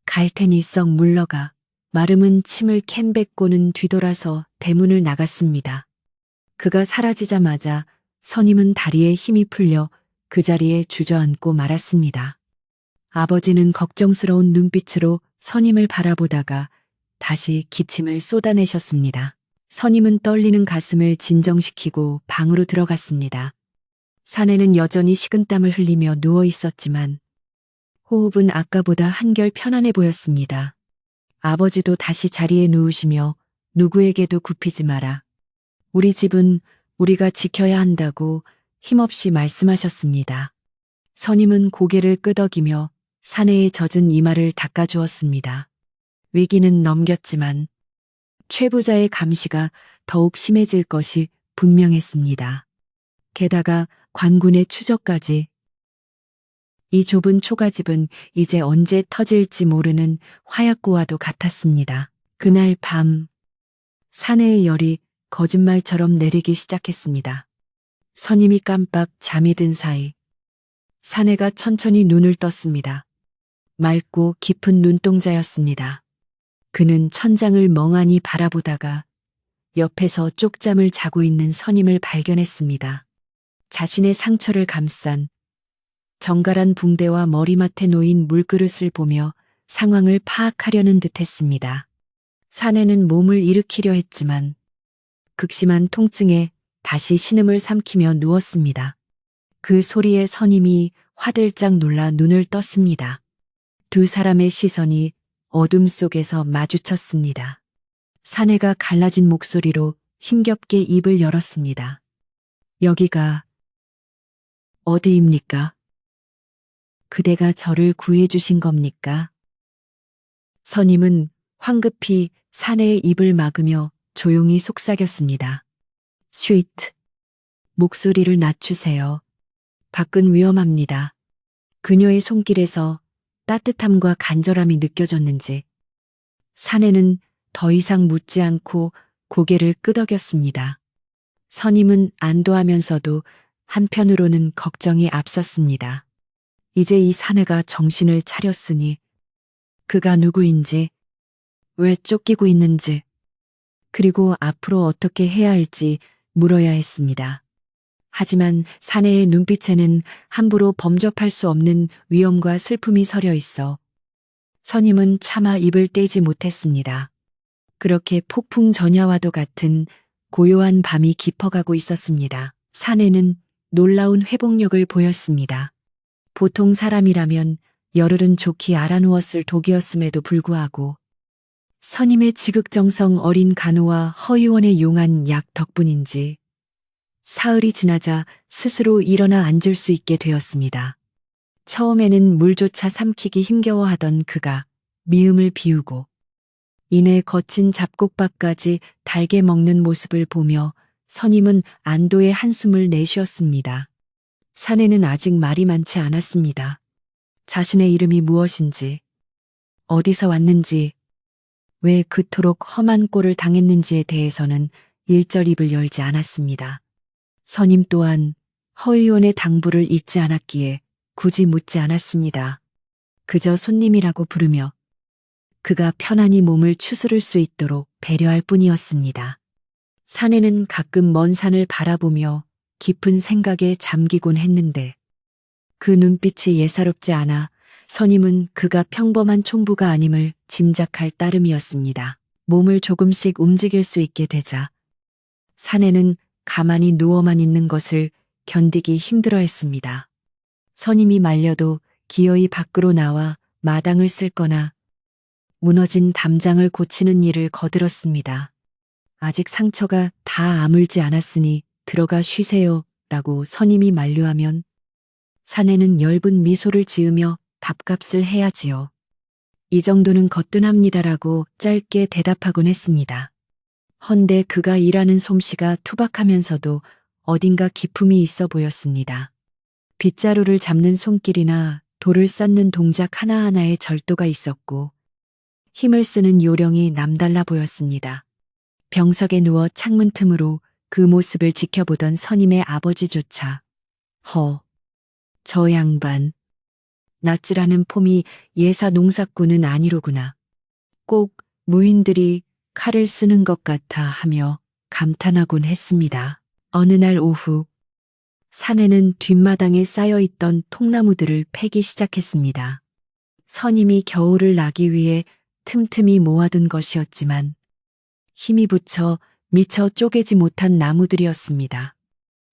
갈 테니 썩 물러가. 마름은 침을 캔 뱉고는 뒤돌아서 대문을 나갔습니다. 그가 사라지자마자 선임은 다리에 힘이 풀려 그 자리에 주저앉고 말았습니다. 아버지는 걱정스러운 눈빛으로 선임을 바라보다가 다시 기침을 쏟아내셨습니다. 선임은 떨리는 가슴을 진정시키고 방으로 들어갔습니다. 사내는 여전히 식은땀을 흘리며 누워 있었지만 호흡은 아까보다 한결 편안해 보였습니다. 아버지도 다시 자리에 누우시며 누구에게도 굽히지 마라. 우리 집은 우리가 지켜야 한다고 힘없이 말씀하셨습니다. 선임은 고개를 끄덕이며 사내의 젖은 이마를 닦아주었습니다. 위기는 넘겼지만 최부자의 감시가 더욱 심해질 것이 분명했습니다. 게다가 관군의 추적까지. 이 좁은 초가집은 이제 언제 터질지 모르는 화약고와도 같았습니다. 그날 밤 사내의 열이 거짓말처럼 내리기 시작했습니다. 선임이 깜빡 잠이 든 사이 사내가 천천히 눈을 떴습니다. 맑고 깊은 눈동자였습니다. 그는 천장을 멍하니 바라보다가 옆에서 쪽잠을 자고 있는 선임을 발견했습니다. 자신의 상처를 감싼 정갈한 붕대와 머리맡에 놓인 물그릇을 보며 상황을 파악하려는 듯했습니다. 사내는 몸을 일으키려 했지만 극심한 통증에 다시 신음을 삼키며 누웠습니다. 그 소리에 선임이 화들짝 놀라 눈을 떴습니다. 두 사람의 시선이 어둠 속에서 마주쳤습니다. 사내가 갈라진 목소리로 힘겹게 입을 열었습니다. 여기가 어디입니까? 그대가 저를 구해주신 겁니까? 선임은 황급히 사내의 입을 막으며 조용히 속삭였습니다. 쉿. 목소리를 낮추세요. 밖은 위험합니다. 그녀의 손길에서 따뜻함과 간절함이 느껴졌는지 사내는 더 이상 묻지 않고 고개를 끄덕였습니다. 선임은 안도하면서도 한편으로는 걱정이 앞섰습니다. 이제 이 사내가 정신을 차렸으니 그가 누구인지, 왜 쫓기고 있는지, 그리고 앞으로 어떻게 해야 할지 물어야 했습니다. 하지만 사내의 눈빛에는 함부로 범접할 수 없는 위험과 슬픔이 서려 있어 선임은 차마 입을 떼지 못했습니다. 그렇게 폭풍 전야와도 같은 고요한 밤이 깊어가고 있었습니다. 사내는 놀라운 회복력을 보였습니다. 보통 사람이라면 열흘은 좋게 알아누웠을 독이었음에도 불구하고 선임의 지극정성 어린 간호와 허위원의 용한 약 덕분인지 사흘이 지나자 스스로 일어나 앉을 수 있게 되었습니다. 처음에는 물조차 삼키기 힘겨워하던 그가 미음을 비우고 이내 거친 잡곡밥까지 달게 먹는 모습을 보며 선임은 안도의 한숨을 내쉬었습니다. 사내는 아직 말이 많지 않았습니다. 자신의 이름이 무엇인지, 어디서 왔는지, 왜 그토록 험한 꼴을 당했는지에 대해서는 일절 입을 열지 않았습니다. 선임 또한 허의원의 당부를 잊지 않았기에 굳이 묻지 않았습니다. 그저 손님이라고 부르며 그가 편안히 몸을 추스를 수 있도록 배려할 뿐이었습니다. 사내는 가끔 먼 산을 바라보며 깊은 생각에 잠기곤 했는데 그 눈빛이 예사롭지 않아 선임은 그가 평범한 총부가 아님을 짐작할 따름이었습니다. 몸을 조금씩 움직일 수 있게 되자 사내는 가만히 누워만 있는 것을 견디기 힘들어했습니다. 선임이 말려도 기어이 밖으로 나와 마당을 쓸거나 무너진 담장을 고치는 일을 거들었습니다. 아직 상처가 다 아물지 않았으니 들어가 쉬세요 라고 선임이 만류하면 사내는 엷은 미소를 지으며 밥값을 해야지요. 이 정도는 거뜬합니다라고 짧게 대답하곤 했습니다. 헌데 그가 일하는 솜씨가 투박하면서도 어딘가 기품이 있어 보였습니다. 빗자루를 잡는 손길이나 돌을 쌓는 동작 하나하나에 절도가 있었고 힘을 쓰는 요령이 남달라 보였습니다. 병석에 누워 창문 틈으로 그 모습을 지켜보던 선임의 아버지조차 저 양반 낯질하는 폼이 예사 농사꾼은 아니로구나. 꼭 무인들이 칼을 쓰는 것 같아 하며 감탄하곤 했습니다. 어느 날 오후 산에는 뒷마당에 쌓여있던 통나무들을 패기 시작했습니다. 선임이 겨울을 나기 위해 틈틈이 모아둔 것이었지만 힘이 붙여 미처 쪼개지 못한 나무들이었습니다.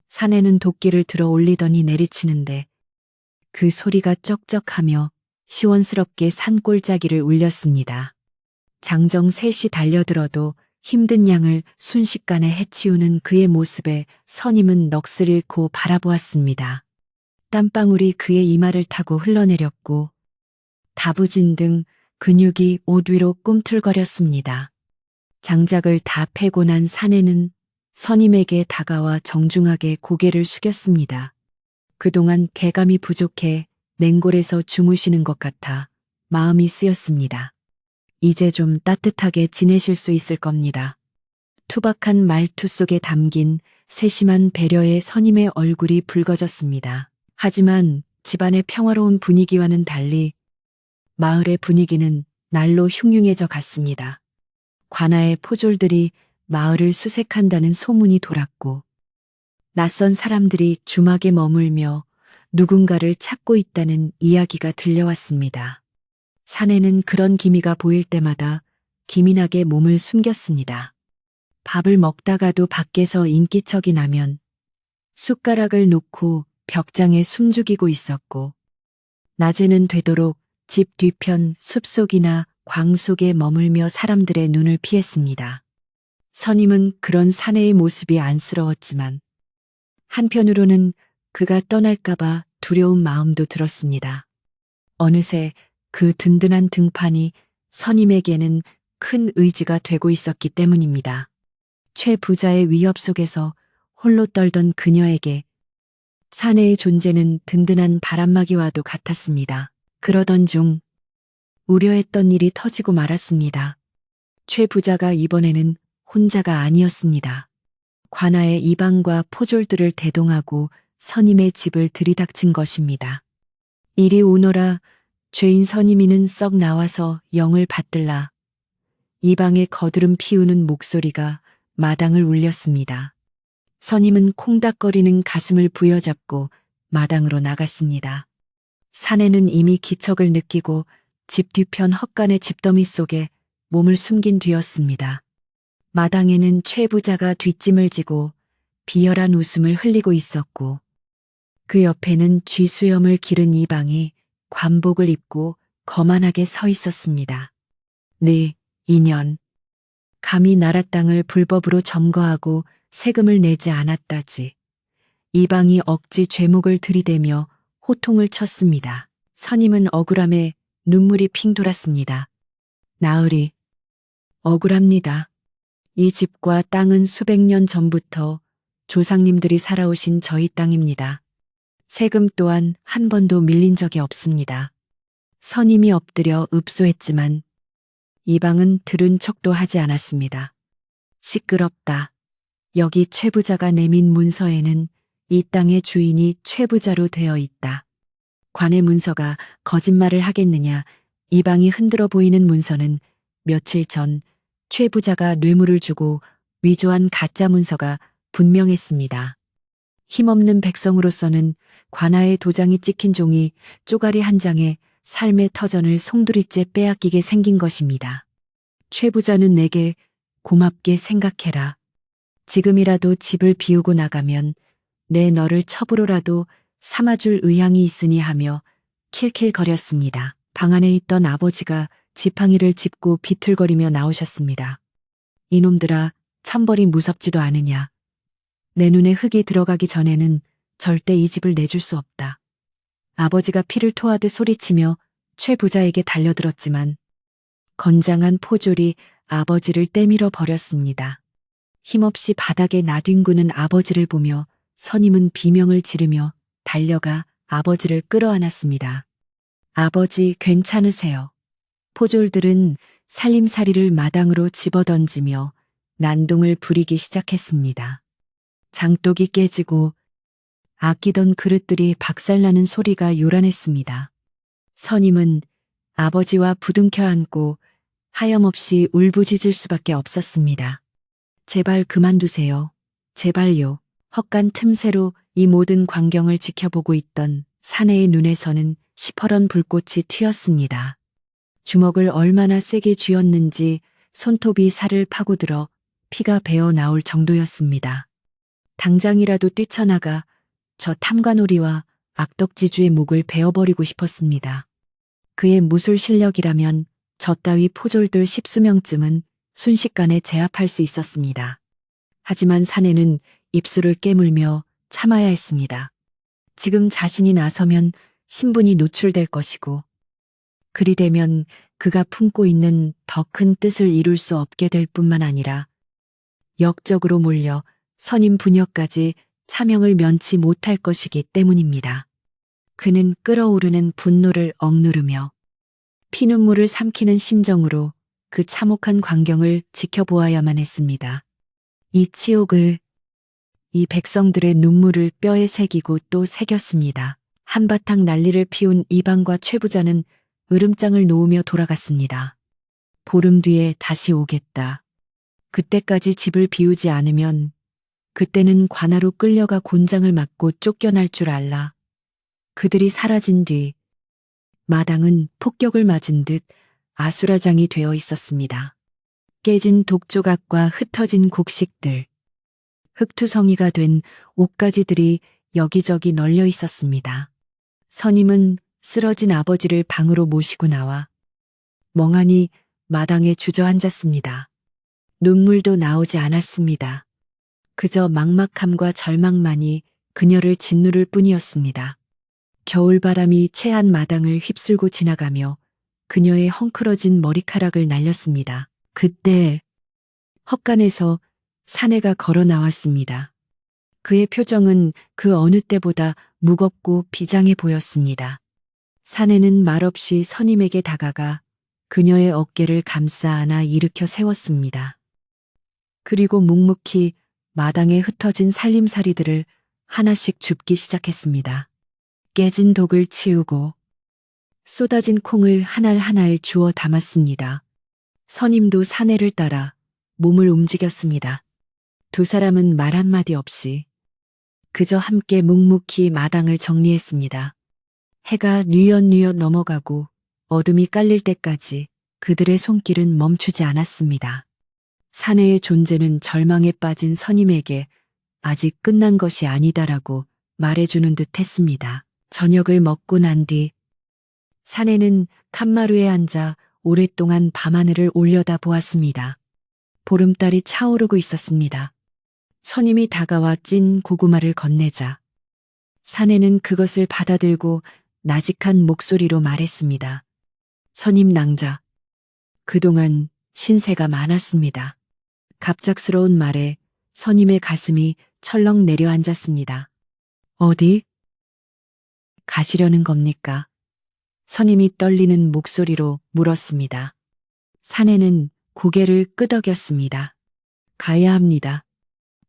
산에는 도끼를 들어 올리더니 내리치는데 그 소리가 쩍쩍하며 시원스럽게 산골짜기를 울렸습니다. 장정 셋이 달려들어도 힘든 양을 순식간에 해치우는 그의 모습에 선임은 넋을 잃고 바라보았습니다. 땀방울이 그의 이마를 타고 흘러내렸고 다부진 등 근육이 옷 위로 꿈틀거렸습니다. 장작을 다 패고 난 사내는 선임에게 다가와 정중하게 고개를 숙였습니다. 그동안 개감이 부족해 맹골에서 주무시는 것 같아 마음이 쓰였습니다. 이제 좀 따뜻하게 지내실 수 있을 겁니다. 투박한 말투 속에 담긴 세심한 배려에 선임의 얼굴이 붉어졌습니다. 하지만 집안의 평화로운 분위기와는 달리 마을의 분위기는 날로 흉흉해져 갔습니다. 관아의 포졸들이 마을을 수색한다는 소문이 돌았고 낯선 사람들이 주막에 머물며 누군가를 찾고 있다는 이야기가 들려왔습니다. 사내는 그런 기미가 보일 때마다 기민하게 몸을 숨겼습니다. 밥을 먹다가도 밖에서 인기척이 나면 숟가락을 놓고 벽장에 숨죽이고 있었고 낮에는 되도록 집 뒤편 숲속이나 광 속에 머물며 사람들의 눈을 피했습니다. 선임은 그런 사내의 모습이 안쓰러웠지만 한편으로는 그가 떠날까봐 두려운 마음도 들었습니다. 어느새 그 든든한 등판이 선임에게는 큰 의지가 되고 있었기 때문입니다. 최 부자의 위협 속에서 홀로 떨던 그녀에게 사내의 존재는 든든한 바람막이와도 같았습니다. 그러던 중 우려했던 일이 터지고 말았습니다. 최 부자가 이번에는 혼자가 아니었습니다. 관아의 이방과 포졸들을 대동하고 선임의 집을 들이닥친 것입니다. 이리 오너라. 죄인 선임이는 썩 나와서 영을 받들라. 이방의 거드름 피우는 목소리가 마당을 울렸습니다. 선임은 콩닥거리는 가슴을 부여잡고 마당으로 나갔습니다. 사내는 이미 기척을 느끼고 집 뒤편 헛간의 집더미 속에 몸을 숨긴 뒤였습니다. 마당에는 최 부자가 뒷짐을 지고 비열한 웃음을 흘리고 있었고 그 옆에는 쥐수염을 기른 이방이 관복을 입고 거만하게 서 있었습니다. 네, 2년. 감히 나라 땅을 불법으로 점거하고 세금을 내지 않았다지. 이방이 억지 죄목을 들이대며 호통을 쳤습니다. 선임은 억울함에 눈물이 핑 돌았습니다. 나으리, 억울합니다. 이 집과 땅은 수백 년 전부터 조상님들이 살아오신 저희 땅입니다. 세금 또한 한 번도 밀린 적이 없습니다. 선임이 엎드려 읍소했지만 이방은 들은 척도 하지 않았습니다. 시끄럽다. 여기 최부자가 내민 문서에는 이 땅의 주인이 최부자로 되어 있다. 관의 문서가 거짓말을 하겠느냐. 이방이 흔들어 보이는 문서는 며칠 전 최부자가 뇌물을 주고 위조한 가짜 문서가 분명했습니다. 힘없는 백성으로서는 관아의 도장이 찍힌 종이 쪼가리 한 장에 삶의 터전을 송두리째 빼앗기게 생긴 것입니다. 최 부자는 내게 고맙게 생각해라. 지금이라도 집을 비우고 나가면 내 너를 첩으로라도 삼아줄 의향이 있으니 하며 킬킬거렸습니다. 방 안에 있던 아버지가 지팡이를 짚고 비틀거리며 나오셨습니다. 이놈들아, 천벌이 무섭지도 않으냐. 내 눈에 흙이 들어가기 전에는 절대 이 집을 내줄 수 없다. 아버지가 피를 토하듯 소리치며 최 부자에게 달려들었지만 건장한 포졸이 아버지를 떼밀어 버렸습니다. 힘없이 바닥에 나뒹구는 아버지를 보며 선임은 비명을 지르며 달려가 아버지를 끌어안았습니다. 아버지 괜찮으세요? 포졸들은 살림살이를 마당으로 집어던지며 난동을 부리기 시작했습니다. 장독이 깨지고 아끼던 그릇들이 박살나는 소리가 요란했습니다. 선임은 아버지와 부둥켜 안고 하염없이 울부짖을 수밖에 없었습니다. 제발 그만두세요. 제발요. 헛간 틈새로 이 모든 광경을 지켜보고 있던 사내의 눈에서는 시퍼런 불꽃이 튀었습니다. 주먹을 얼마나 세게 쥐었는지 손톱이 살을 파고들어 피가 배어 나올 정도였습니다. 당장이라도 뛰쳐나가 저 탐관오리와 악덕지주의 목을 베어버리고 싶었습니다. 그의 무술 실력이라면 저 따위 포졸들 10수명쯤은 순식간에 제압할 수 있었습니다. 하지만 사내는 입술을 깨물며 참아야 했습니다. 지금 자신이 나서면 신분이 노출될 것이고, 그리 되면 그가 품고 있는 더 큰 뜻을 이룰 수 없게 될 뿐만 아니라 역적으로 몰려 선임 부녀까지 차명을 면치 못할 것이기 때문입니다. 그는 끓어오르는 분노를 억누르며 피눈물을 삼키는 심정으로 그 참혹한 광경을 지켜보아야만 했습니다. 이 치욕을, 이 백성들의 눈물을 뼈에 새기고 또 새겼습니다. 한바탕 난리를 피운 이방과 최부자는 으름장을 놓으며 돌아갔습니다. 보름 뒤에 다시 오겠다. 그때까지 집을 비우지 않으면 그때는 관하로 끌려가 곤장을 맞고 쫓겨날 줄 알라. 그들이 사라진 뒤 마당은 폭격을 맞은 듯 아수라장이 되어 있었습니다. 깨진 독조각과 흩어진 곡식들, 흙투성이가 된 옷가지들이 여기저기 널려 있었습니다. 선임은 쓰러진 아버지를 방으로 모시고 나와 멍하니 마당에 주저앉았습니다. 눈물도 나오지 않았습니다. 그저 막막함과 절망만이 그녀를 짓누를 뿐이었습니다. 겨울바람이 채한 마당을 휩쓸고 지나가며 그녀의 헝클어진 머리카락을 날렸습니다. 그때 헛간에서 사내가 걸어 나왔습니다. 그의 표정은 그 어느 때보다 무겁고 비장해 보였습니다. 사내는 말없이 선임에게 다가가 그녀의 어깨를 감싸 안아 일으켜 세웠습니다. 그리고 묵묵히 마당에 흩어진 살림살이들을 하나씩 줍기 시작했습니다. 깨진 독을 치우고 쏟아진 콩을 한 알 한 알 주워 담았습니다. 선임도 사내를 따라 몸을 움직였습니다. 두 사람은 말 한마디 없이 그저 함께 묵묵히 마당을 정리했습니다. 해가 뉘엿뉘엿 넘어가고 어둠이 깔릴 때까지 그들의 손길은 멈추지 않았습니다. 사내의 존재는 절망에 빠진 선임에게 아직 끝난 것이 아니다라고 말해주는 듯 했습니다. 저녁을 먹고 난 뒤 사내는 칸마루에 앉아 오랫동안 밤하늘을 올려다 보았습니다. 보름달이 차오르고 있었습니다. 선임이 다가와 찐 고구마를 건네자 사내는 그것을 받아들고 나직한 목소리로 말했습니다. 선임 낭자, 그동안 신세가 많았습니다. 갑작스러운 말에 선임의 가슴이 철렁 내려앉았습니다. 어디 가시려는 겁니까? 선임이 떨리는 목소리로 물었습니다. 사내는 고개를 끄덕였습니다. 가야 합니다.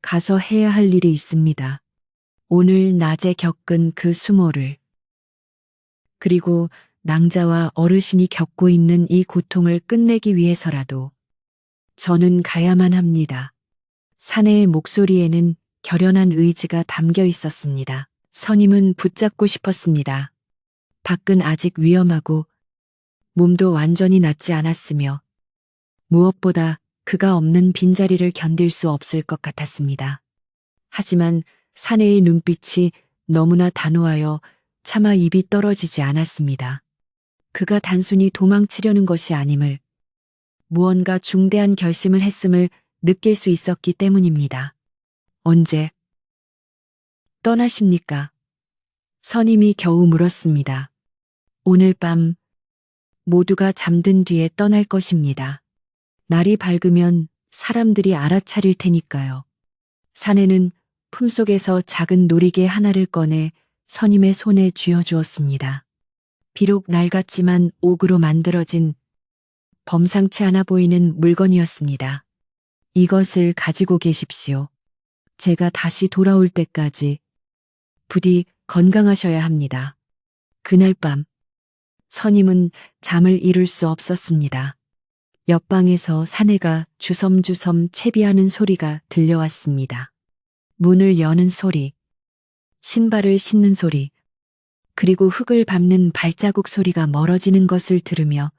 가서 해야 할 일이 있습니다. 오늘 낮에 겪은 그 수모를, 그리고 낭자와 어르신이 겪고 있는 이 고통을 끝내기 위해서라도 저는 가야만 합니다. 사내의 목소리에는 결연한 의지가 담겨 있었습니다. 선임은 붙잡고 싶었습니다. 밖은 아직 위험하고 몸도 완전히 낫지 않았으며 무엇보다 그가 없는 빈자리를 견딜 수 없을 것 같았습니다. 하지만 사내의 눈빛이 너무나 단호하여 차마 입이 떨어지지 않았습니다. 그가 단순히 도망치려는 것이 아님을, 무언가 중대한 결심을 했음을 느낄 수 있었기 때문입니다. 언제 떠나십니까? 선임이 겨우 물었습니다. 오늘 밤 모두가 잠든 뒤에 떠날 것입니다. 날이 밝으면 사람들이 알아차릴 테니까요. 사내는 품속에서 작은 놀이개 하나를 꺼내 선임의 손에 쥐어주었습니다. 비록 낡았지만 옥으로 만들어진 범상치 않아 보이는 물건이었습니다. 이것을 가지고 계십시오. 제가 다시 돌아올 때까지 부디 건강하셔야 합니다. 그날 밤, 선임은 잠을 이룰 수 없었습니다. 옆방에서 사내가 주섬주섬 채비하는 소리가 들려왔습니다. 문을 여는 소리, 신발을 신는 소리, 그리고 흙을 밟는 발자국 소리가 멀어지는 것을 들으며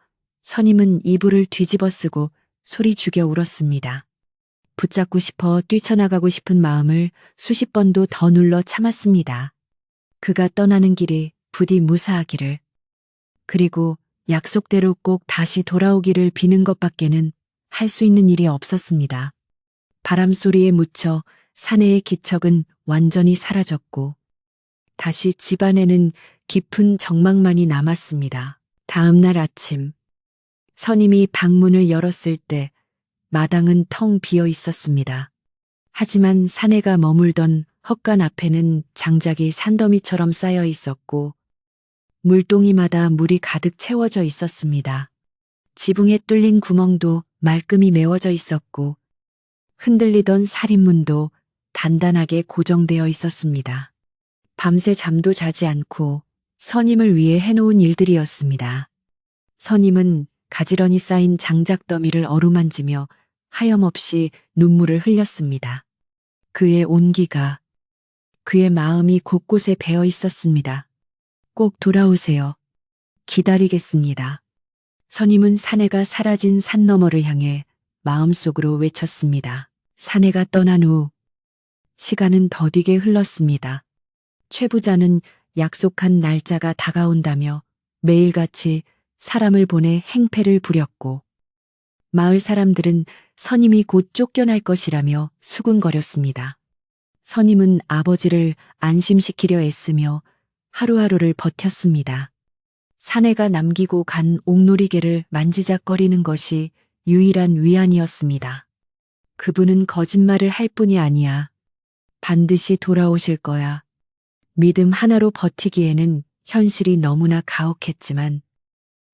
선임은 이불을 뒤집어 쓰고 소리 죽여 울었습니다. 붙잡고 싶어 뛰쳐나가고 싶은 마음을 수십 번도 더 눌러 참았습니다. 그가 떠나는 길이 부디 무사하기를, 그리고 약속대로 꼭 다시 돌아오기를 비는 것밖에는 할 수 있는 일이 없었습니다. 바람 소리에 묻혀 사내의 기척은 완전히 사라졌고 다시 집안에는 깊은 정막만이 남았습니다. 다음 날 아침, 선임이 방문을 열었을 때 마당은 텅 비어 있었습니다. 하지만 사내가 머물던 헛간 앞에는 장작이 산더미처럼 쌓여 있었고 물동이마다 물이 가득 채워져 있었습니다. 지붕에 뚫린 구멍도 말끔히 메워져 있었고 흔들리던 살인문도 단단하게 고정되어 있었습니다. 밤새 잠도 자지 않고 선임을 위해 해놓은 일들이었습니다. 선임은 가지런히 쌓인 장작 더미를 어루만지며 하염없이 눈물을 흘렸습니다. 그의 온기가, 그의 마음이 곳곳에 배어 있었습니다. 꼭 돌아오세요. 기다리겠습니다. 선임은 사내가 사라진 산 너머를 향해 마음속으로 외쳤습니다. 사내가 떠난 후 시간은 더디게 흘렀습니다. 최 부자는 약속한 날짜가 다가온다며 매일같이 사람을 보내 행패를 부렸고 마을 사람들은 선임이 곧 쫓겨날 것이라며 수군거렸습니다. 선임은 아버지를 안심시키려 애쓰며 하루하루를 버텼습니다. 사내가 남기고 간 옥놀이개를 만지작거리는 것이 유일한 위안이었습니다. 그분은 거짓말을 할 뿐이 아니야. 반드시 돌아오실 거야. 믿음 하나로 버티기에는 현실이 너무나 가혹했지만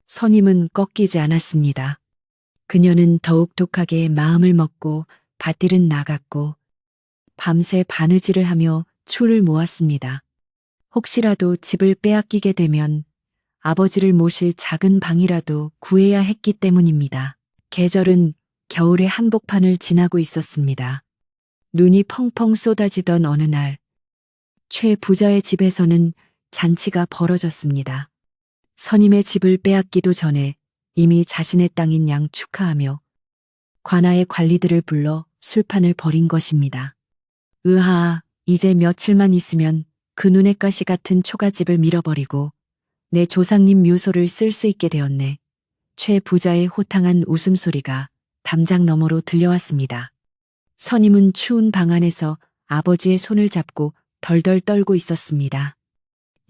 선임은 꺾이지 않았습니다. 그녀는 더욱 독하게 마음을 먹고 밭들은 나갔고 밤새 바느질을 하며 추를 모았습니다. 혹시라도 집을 빼앗기게 되면 아버지를 모실 작은 방이라도 구해야 했기 때문입니다. 계절은 겨울의 한복판을 지나고 있었습니다. 눈이 펑펑 쏟아지던 어느 날, 최 부자의 집에서는 잔치가 벌어졌습니다. 선임의 집을 빼앗기도 전에 이미 자신의 땅인 양 축하하며 관아의 관리들을 불러 술판을 벌인 것입니다. 으하, 이제 며칠만 있으면 그 눈의 가시 같은 초가집을 밀어버리고 내 조상님 묘소를 쓸 수 있게 되었네. 최 부자의 호탕한 웃음소리가 담장 너머로 들려왔습니다. 선임은 추운 방 안에서 아버지의 손을 잡고 덜덜 떨고 있었습니다.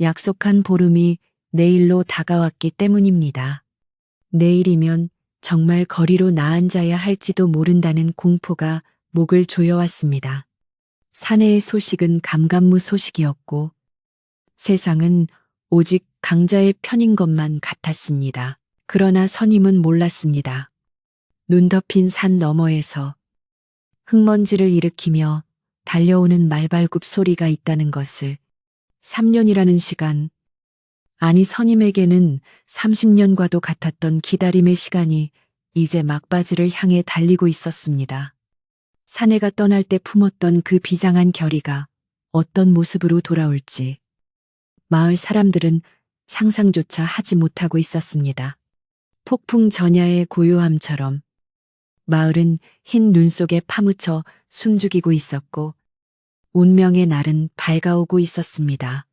약속한 보름이 내일로 다가왔기 때문입니다. 내일이면 정말 거리로 나앉아야 할지도 모른다는 공포가 목을 조여왔습니다. 사내의 소식은 감감무 소식이었고 세상은 오직 강자의 편인 것만 같았습니다. 그러나 선임은 몰랐습니다. 눈 덮인 산 너머에서 흙먼지를 일으키며 달려오는 말발굽 소리가 있다는 것을. 3년이라는 시간, 아니 선임에게는 30년과도 같았던 기다림의 시간이 이제 막바지를 향해 달리고 있었습니다. 사내가 떠날 때 품었던 그 비장한 결의가 어떤 모습으로 돌아올지 마을 사람들은 상상조차 하지 못하고 있었습니다. 폭풍 전야의 고요함처럼 마을은 흰 눈 속에 파묻혀 숨죽이고 있었고 운명의 날은 밝아오고 있었습니다.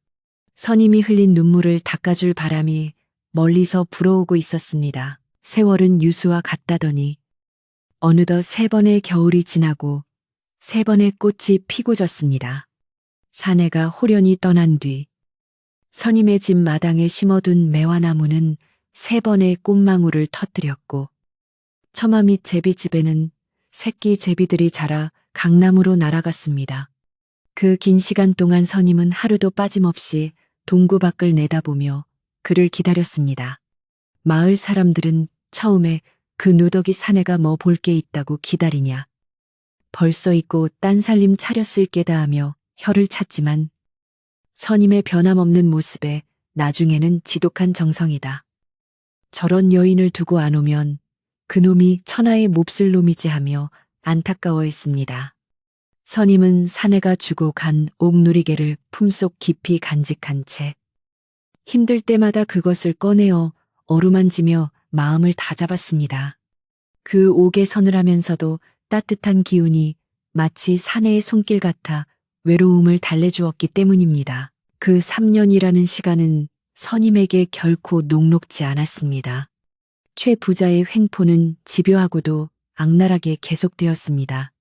선임이 흘린 눈물을 닦아줄 바람이 멀리서 불어오고 있었습니다. 세월은 유수와 같다더니 어느덧 3번의 겨울이 지나고 3번의 꽃이 피고 졌습니다. 사내가 호련히 떠난 뒤 선임의 집 마당에 심어둔 매화나무는 3번의 꽃망울을 터뜨렸고 처마 밑 제비집에는 새끼 제비들이 자라 강남으로 날아갔습니다. 그 긴 시간 동안 선임은 하루도 빠짐없이 동구 밖을 내다보며 그를 기다렸습니다. 마을 사람들은 처음에 그 누더기 사내가 뭐 볼 게 있다고 기다리냐, 벌써 잊고 딴 살림 차렸을 게다 하며 혀를 찼지만 선임의 변함없는 모습에 나중에는 지독한 정성이다. 저런 여인을 두고 안 오면 그놈이 천하의 몹쓸 놈이지 하며 안타까워했습니다. 선임은 사내가 주고 간 옥누리개를 품속 깊이 간직한 채 힘들 때마다 그것을 꺼내어 어루만지며 마음을 다잡았습니다. 그 옥에 서늘하면서도 따뜻한 기운이 마치 사내의 손길 같아 외로움을 달래주었기 때문입니다. 그 3년이라는 시간은 선임에게 결코 녹록지 않았습니다. 최 부자의 횡포는 집요하고도 악랄하게 계속되었습니다.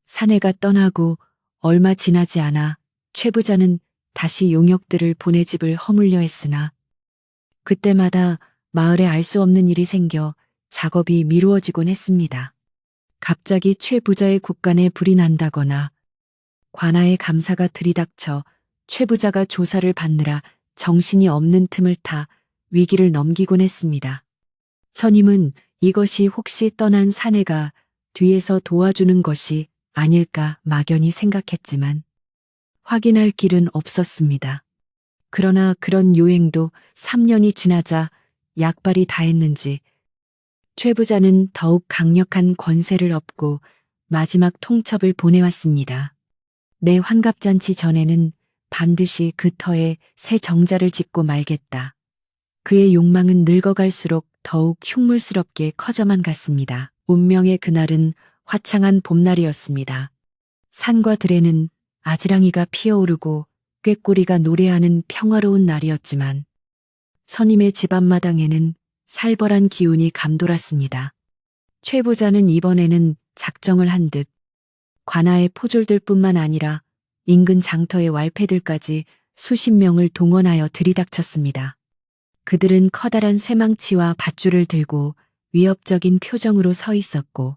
사내가 떠나고 얼마 지나지 않아 최 부자는 다시 용역들을 보내 집을 허물려 했으나 그때마다 마을에 알 수 없는 일이 생겨 작업이 미루어지곤 했습니다. 갑자기 최 부자의 곳간에 불이 난다거나 관아의 감사가 들이닥쳐 최 부자가 조사를 받느라 정신이 없는 틈을 타 위기를 넘기곤 했습니다. 선임은 이것이 혹시 떠난 사내가 뒤에서 도와주는 것이 아닐까 막연히 생각했지만 확인할 길은 없었습니다. 그러나 그런 요행도 3년이 지나자 약발이 다했는지 최 부자는 더욱 강력한 권세를 얻고 마지막 통첩을 보내왔습니다. 내 환갑잔치 전에는 반드시 그 터에 새 정자를 짓고 말겠다. 그의 욕망은 늙어갈수록 더욱 흉물스럽게 커져만 갔습니다. 운명의 그날은 화창한 봄날이었습니다. 산과 들에는 아지랑이가 피어오르고 꾀꼬리가 노래하는 평화로운 날이었지만 선임의 집 앞마당에는 살벌한 기운이 감돌았습니다. 최 부자는 이번에는 작정을 한 듯 관아의 포졸들뿐만 아니라 인근 장터의 왈패들까지 수십 명을 동원하여 들이닥쳤습니다. 그들은 커다란 쇠망치와 밧줄을 들고 위협적인 표정으로 서 있었고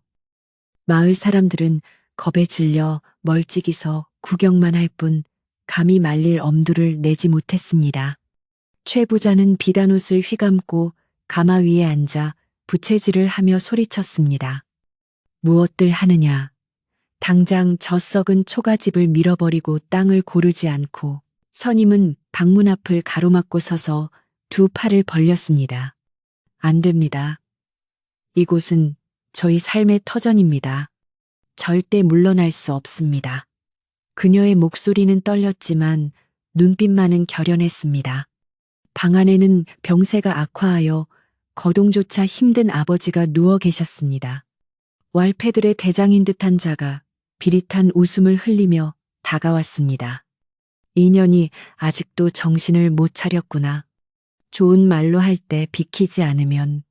마을 사람들은 겁에 질려 멀찍이서 구경만 할 뿐 감히 말릴 엄두를 내지 못했습니다. 최 부자는 비단옷을 휘감고 가마 위에 앉아 부채질을 하며 소리쳤습니다. 무엇들 하느냐. 당장 저 썩은 초가집을 밀어버리고 땅을 고르지 않고 선임은 방문 앞을 가로막고 서서 두 팔을 벌렸습니다. 안 됩니다. 이곳은 저희 삶의 터전입니다. 절대 물러날 수 없습니다. 그녀의 목소리는 떨렸지만 눈빛만은 결연했습니다. 방 안에는 병세가 악화하여 거동조차 힘든 아버지가 누워 계셨습니다. 왈패들의 대장인 듯한 자가 비릿한 웃음을 흘리며 다가왔습니다. 인연이 아직도 정신을 못 차렸구나. 좋은 말로 할 때 비키지 않으면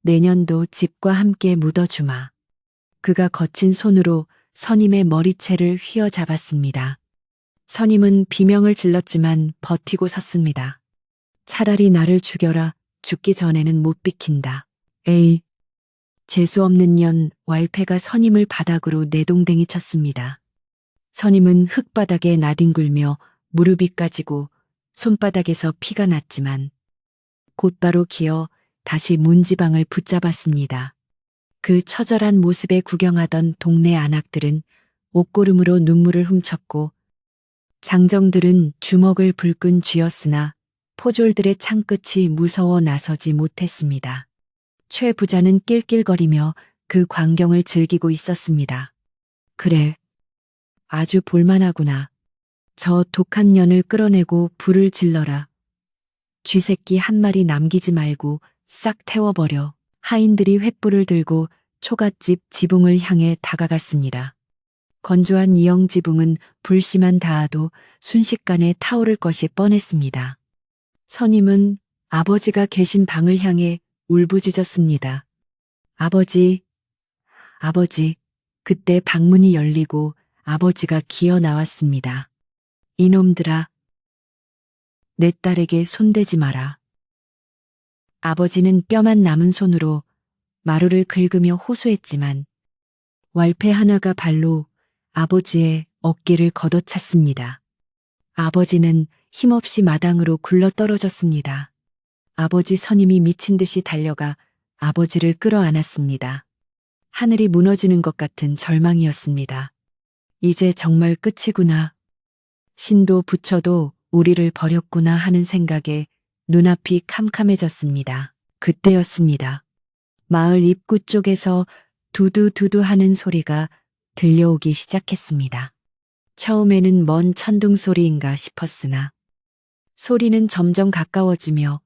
내년도 집과 함께 묻어주마. 그가 거친 손으로 선임의 머리채를 휘어잡았습니다. 선임은 비명을 질렀지만 버티고 섰습니다. 차라리 나를 죽여라. 죽기 전에는 못 비킨다. 에이. 재수없는 년 왈패가 선임을 바닥으로 내동댕이 쳤습니다. 선임은 흙바닥에 나뒹굴며 무릎이 까지고 손바닥에서 피가 났지만 곧바로 기어 다시 문지방을 붙잡았습니다. 그 처절한 모습에 구경하던 동네 안악들은 옷고름으로 눈물을 훔쳤고 장정들은 주먹을 불끈 쥐었으나 포졸들의 창끝이 무서워 나서지 못했습니다. 최 부자는 낄낄거리며 그 광경을 즐기고 있었습니다. 그래, 아주 볼만하구나. 저 독한 년을 끌어내고 불을 질러라. 쥐새끼 한 마리 남기지 말고 싹 태워버려. 하인들이 횃불을 들고 초갓집 지붕을 향해 다가갔습니다. 건조한 이영 지붕은 불씨만 닿아도 순식간에 타오를 것이 뻔했습니다. 선임은 아버지가 계신 방을 향해 울부짖었습니다. 아버지, 아버지. 그때 방문이 열리고 아버지가 기어 나왔습니다. 이놈들아, 내 딸에게 손대지 마라. 아버지는 뼈만 남은 손으로 마루를 긁으며 호소했지만 왈패 하나가 발로 아버지의 어깨를 걷어찼습니다. 아버지는 힘없이 마당으로 굴러떨어졌습니다. 아버지 선임이 미친 듯이 달려가 아버지를 끌어안았습니다. 하늘이 무너지는 것 같은 절망이었습니다. 이제 정말 끝이구나. 신도 부처도 우리를 버렸구나 하는 생각에 눈앞이 캄캄해졌습니다. 그때였습니다. 마을 입구 쪽에서 두두두두 하는 소리가 들려오기 시작했습니다. 처음에는 먼 천둥 소리인가 싶었으나 소리는 점점 가까워지며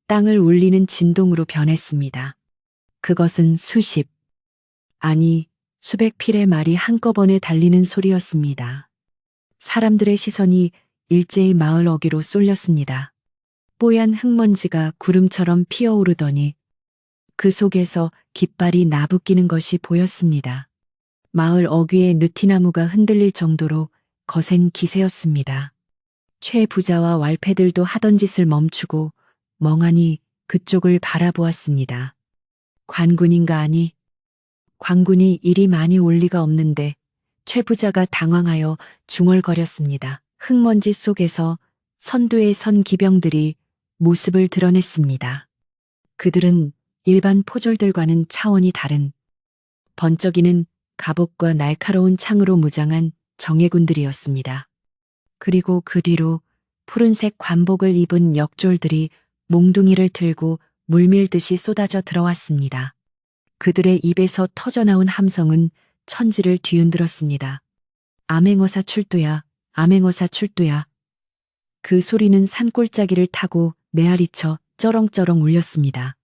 땅을 울리는 진동으로 변했습니다. 그것은 수십, 아니 수백 필의 말이 한꺼번에 달리는 소리였습니다. 사람들의 시선이 일제히 마을 어귀로 쏠렸습니다. 뽀얀 흙먼지가 구름처럼 피어오르더니 그 속에서 깃발이 나부끼는 것이 보였습니다. 마을 어귀의 느티나무가 흔들릴 정도로 거센 기세였습니다. 최 부자와 왈패들도 하던 짓을 멈추고 멍하니 그쪽을 바라보았습니다. 관군인가 하니 관군이 이리 많이 올 리가 없는데 최 부자가 당황하여 중얼거렸습니다. 흙먼지 속에서 선두에 선 기병들이 모습을 드러냈습니다. 그들은 일반 포졸들과는 차원이 다른 번쩍이는 갑옷과 날카로운 창으로 무장한 정예군들이었습니다. 그리고 그 뒤로 푸른색 관복을 입은 역졸들이 몽둥이를 들고 물밀듯이 쏟아져 들어왔습니다. 그들의 입에서 터져나온 함성은 천지를 뒤흔들었습니다. 암행어사 출두야, 암행어사 출두야. 그 소리는 산골짜기를 타고 메아리쳐 쩌렁쩌렁 울렸습니다.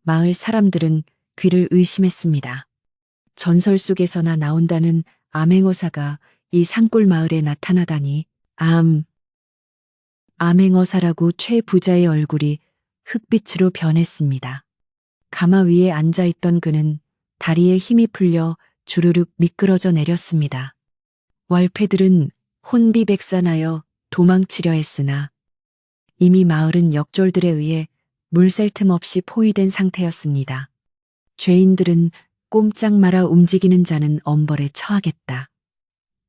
마을 사람들은 귀를 의심했습니다. 전설 속에서나 나온다는 암행어사가 이 산골 마을에 나타나다니. 암행어사라고 최 부자의 얼굴이 흙빛으로 변했습니다. 가마 위에 앉아있던 그는 다리에 힘이 풀려 주르륵 미끄러져 내렸습니다. 왈패들은 혼비백산하여 도망치려 했으나 이미 마을은 역졸들에 의해 물샐 틈 없이 포위된 상태였습니다. 죄인들은 꼼짝 말아 움직이는 자는 엄벌에 처하겠다.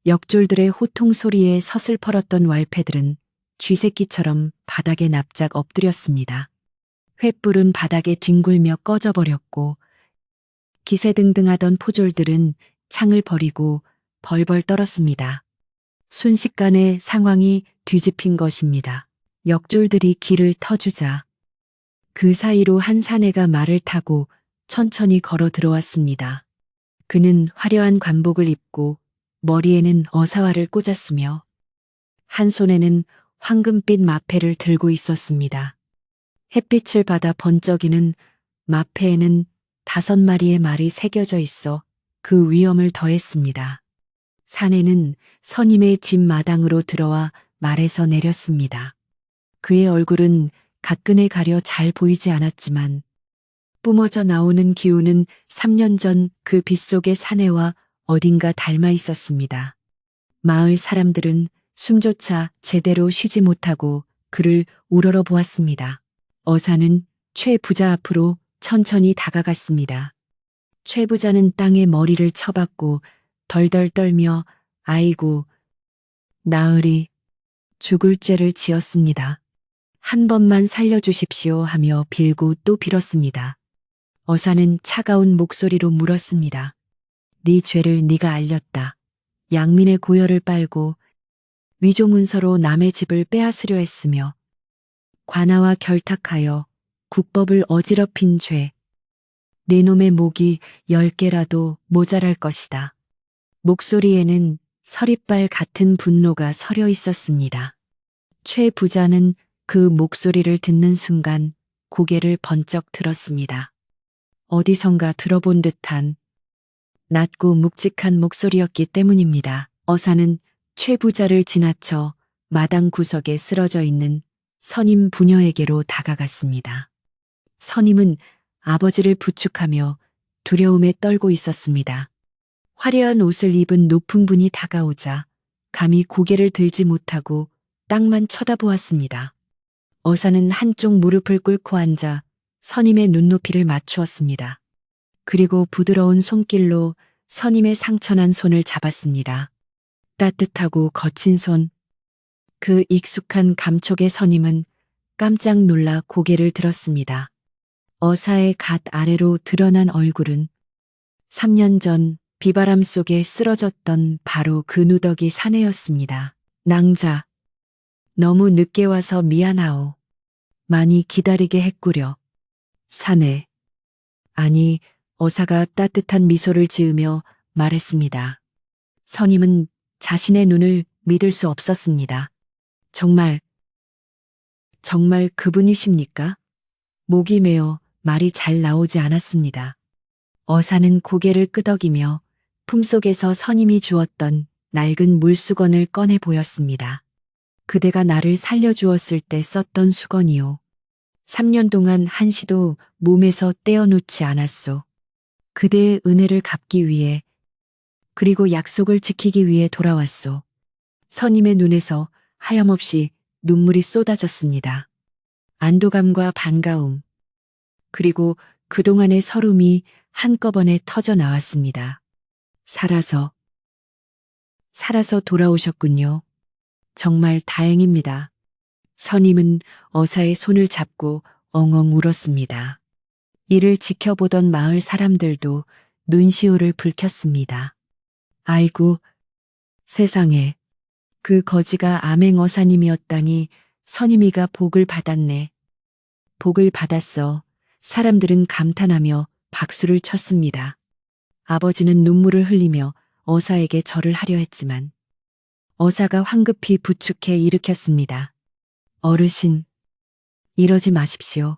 역졸들의 호통 소리에 서슬퍼렀던 왈패들은 쥐새끼처럼 바닥에 납작 엎드렸습니다. 횃불은 바닥에 뒹굴며 꺼져버렸고 기세등등하던 포졸들은 창을 버리고 벌벌 떨었습니다. 순식간에 상황이 뒤집힌 것입니다. 역졸들이 길을 터주자 그 사이로 한 사내가 말을 타고 천천히 걸어 들어왔습니다. 그는 화려한 관복을 입고 머리에는 어사화를 꽂았으며 한 손에는 황금빛 마패를 들고 있었습니다. 햇빛을 받아 번쩍이는 마패에는 5마리의 말이 새겨져 있어 그 위엄을 더했습니다. 사내는 선임의 집 마당으로 들어와 말에서 내렸습니다. 그의 얼굴은 가끈에 가려 잘 보이지 않았지만 뿜어져 나오는 기운은 3년 전 그 빗속의 사내와 어딘가 닮아 있었습니다. 마을 사람들은 숨조차 제대로 쉬지 못하고 그를 우러러 보았습니다. 어사는 최 부자 앞으로 천천히 다가갔습니다. 최 부자는 땅에 머리를 쳐박고 덜덜 떨며 아이고 나으리 죽을 죄를 지었습니다. 한 번만 살려주십시오 하며 빌고 또 빌었습니다. 어사는 차가운 목소리로 물었습니다. 네 죄를 네가 알렸다. 양민의 고열을 빨고 위조문서로 남의 집을 빼앗으려 했으며 관아와 결탁하여 국법을 어지럽힌 죄. 네 놈의 목이 10개라도 모자랄 것이다. 목소리에는 서리빨 같은 분노가 서려 있었습니다. 최 부자는 그 목소리를 듣는 순간 고개를 번쩍 들었습니다. 어디선가 들어본 듯한 낮고 묵직한 목소리였기 때문입니다. 어사는 최 부자를 지나쳐 마당 구석에 쓰러져 있는 선임 부녀에게로 다가갔습니다. 선임은 아버지를 부축하며 두려움에 떨고 있었습니다. 화려한 옷을 입은 높은 분이 다가오자 감히 고개를 들지 못하고 땅만 쳐다보았습니다. 어사는 한쪽 무릎을 꿇고 앉아 선임의 눈높이를 맞추었습니다. 그리고 부드러운 손길로 선임의 상처난 손을 잡았습니다. 따뜻하고 거친 손. 그 익숙한 감촉의 선임은 깜짝 놀라 고개를 들었습니다. 어사의 갓 아래로 드러난 얼굴은 3년 전 비바람 속에 쓰러졌던 바로 그 누더기 사내였습니다. 낭자, 너무 늦게 와서 미안하오. 많이 기다리게 했구려. 사내. 아니, 어사가 따뜻한 미소를 지으며 말했습니다. 선임은 자신의 눈을 믿을 수 없었습니다. 정말 그분이십니까? 목이 메어 말이 잘 나오지 않았습니다. 어사는 고개를 끄덕이며 품속에서 선임이 주었던 낡은 물수건을 꺼내 보였습니다. 그대가 나를 살려주었을 때 썼던 수건이요. 3년 동안 한시도 몸에서 떼어놓지 않았소. 그대의 은혜를 갚기 위해, 그리고 약속을 지키기 위해 돌아왔소. 선임의 눈에서 하염없이 눈물이 쏟아졌습니다. 안도감과 반가움, 그리고 그동안의 서름이 한꺼번에 터져 나왔습니다. 살아서 돌아오셨군요. 정말 다행입니다. 선임은 어사의 손을 잡고 엉엉 울었습니다. 이를 지켜보던 마을 사람들도 눈시울을 붉혔습니다. 아이고, 세상에. 그 거지가 암행어사님이었다니. 선임이가 복을 받았네. 복을 받았어. 사람들은 감탄하며 박수를 쳤습니다. 아버지는 눈물을 흘리며 어사에게 절을 하려 했지만 어사가 황급히 부축해 일으켰습니다. 어르신, 이러지 마십시오.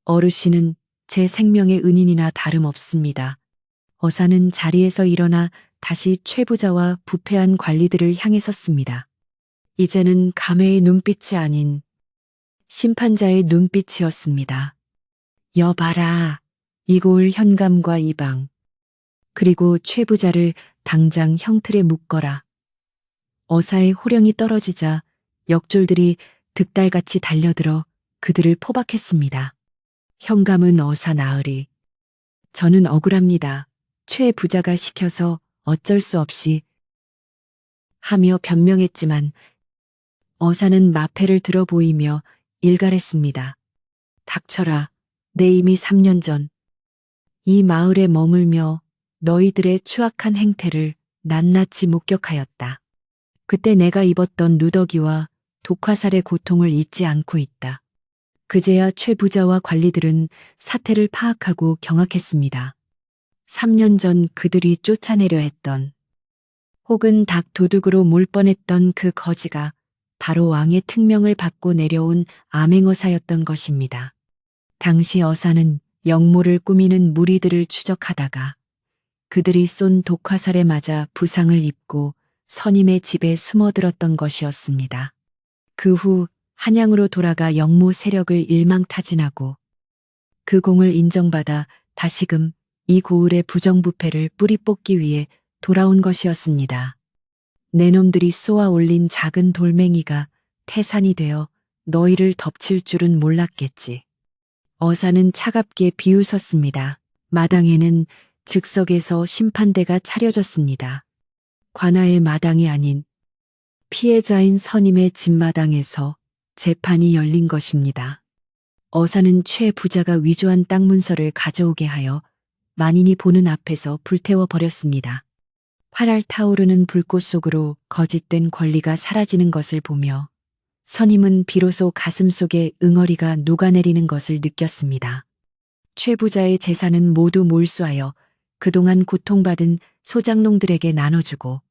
어르신은 제 생명의 은인이나 다름없습니다. 어사는 자리에서 일어나 다시 최부자와 부패한 관리들을 향해 섰습니다. 이제는 감회의 눈빛이 아닌 심판자의 눈빛이었습니다. 여봐라, 이고을 현감과 이방, 그리고 최부자를 당장 형틀에 묶어라. 어사의 호령이 떨어지자 역졸들이 득달같이 달려들어 그들을 포박했습니다. 현감은 어사 나으리. 저는 억울합니다. 최 부자가 시켜서 어쩔 수 없이 하며 변명했지만 어사는 마패를 들어 보이며 일갈했습니다. 닥쳐라. 내 이미 3년 전 이 마을에 머물며 너희들의 추악한 행태를 낱낱이 목격하였다. 그때 내가 입었던 누더기와 독화살의 고통을 잊지 않고 있다. 그제야 최 부자와 관리들은 사태를 파악하고 경악했습니다. 3년 전 그들이 쫓아내려 했던, 혹은 닭 도둑으로 몰 뻔했던 그 거지가 바로 왕의 특명을 받고 내려온 암행어사였던 것입니다. 당시 어사는 역모를 꾸미는 무리들을 추적하다가 그들이 쏜 독화살에 맞아 부상을 입고 선임의 집에 숨어들었던 것이었습니다. 그 후 한양으로 돌아가 역모 세력을 일망타진하고 그 공을 인정받아 다시금 이 고을의 부정부패를 뿌리 뽑기 위해 돌아온 것이었습니다. 내 놈들이 쏘아 올린 작은 돌멩이가 태산이 되어 너희를 덮칠 줄은 몰랐겠지. 어사는 차갑게 비웃었습니다. 마당에는 즉석에서 심판대가 차려졌습니다. 관아의 마당이 아닌 피해자인 선임의 집마당에서 재판이 열린 것입니다. 어사는 최 부자가 위조한 땅 문서를 가져오게 하여 만인이 보는 앞에서 불태워 버렸습니다. 활활 타오르는 불꽃 속으로 거짓된 권리가 사라지는 것을 보며 선임은 비로소 가슴속에 응어리가 녹아내리는 것을 느꼈습니다. 최 부자의 재산은 모두 몰수하여 그동안 고통받은 소장농들에게 나눠주고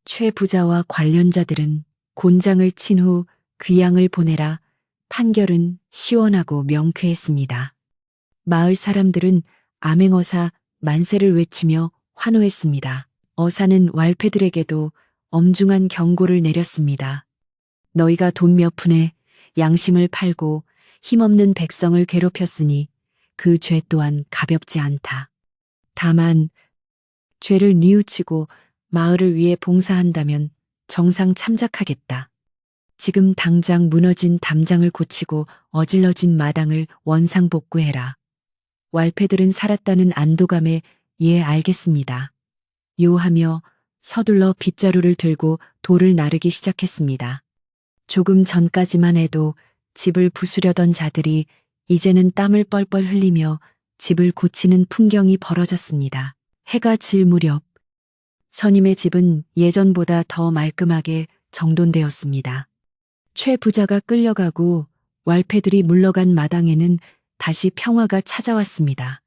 최 부자와 관련자들은 곤장을 친 후 귀양을 보내라. 판결은 시원하고 명쾌했습니다. 마을 사람들은 암행어사 만세를 외치며 환호했습니다. 어사는 왈패들에게도 엄중한 경고를 내렸습니다. 너희가 돈 몇 푼에 양심을 팔고 힘없는 백성을 괴롭혔으니 그 죄 또한 가볍지 않다. 다만 죄를 뉘우치고 마을을 위해 봉사한다면 정상 참작하겠다. 지금 당장 무너진 담장을 고치고 어질러진 마당을 원상복구해라. 왈패들은 살았다는 안도감에 예 알겠습니다. 요하며 서둘러 빗자루를 들고 돌을 나르기 시작했습니다. 조금 전까지만 해도 집을 부수려던 자들이 이제는 땀을 뻘뻘 흘리며 집을 고치는 풍경이 벌어졌습니다. 해가 질 무렵 선임의 집은 예전보다 더 말끔하게 정돈되었습니다. 최 부자가 끌려가고 왈패들이 물러간 마당에는 다시 평화가 찾아왔습니다.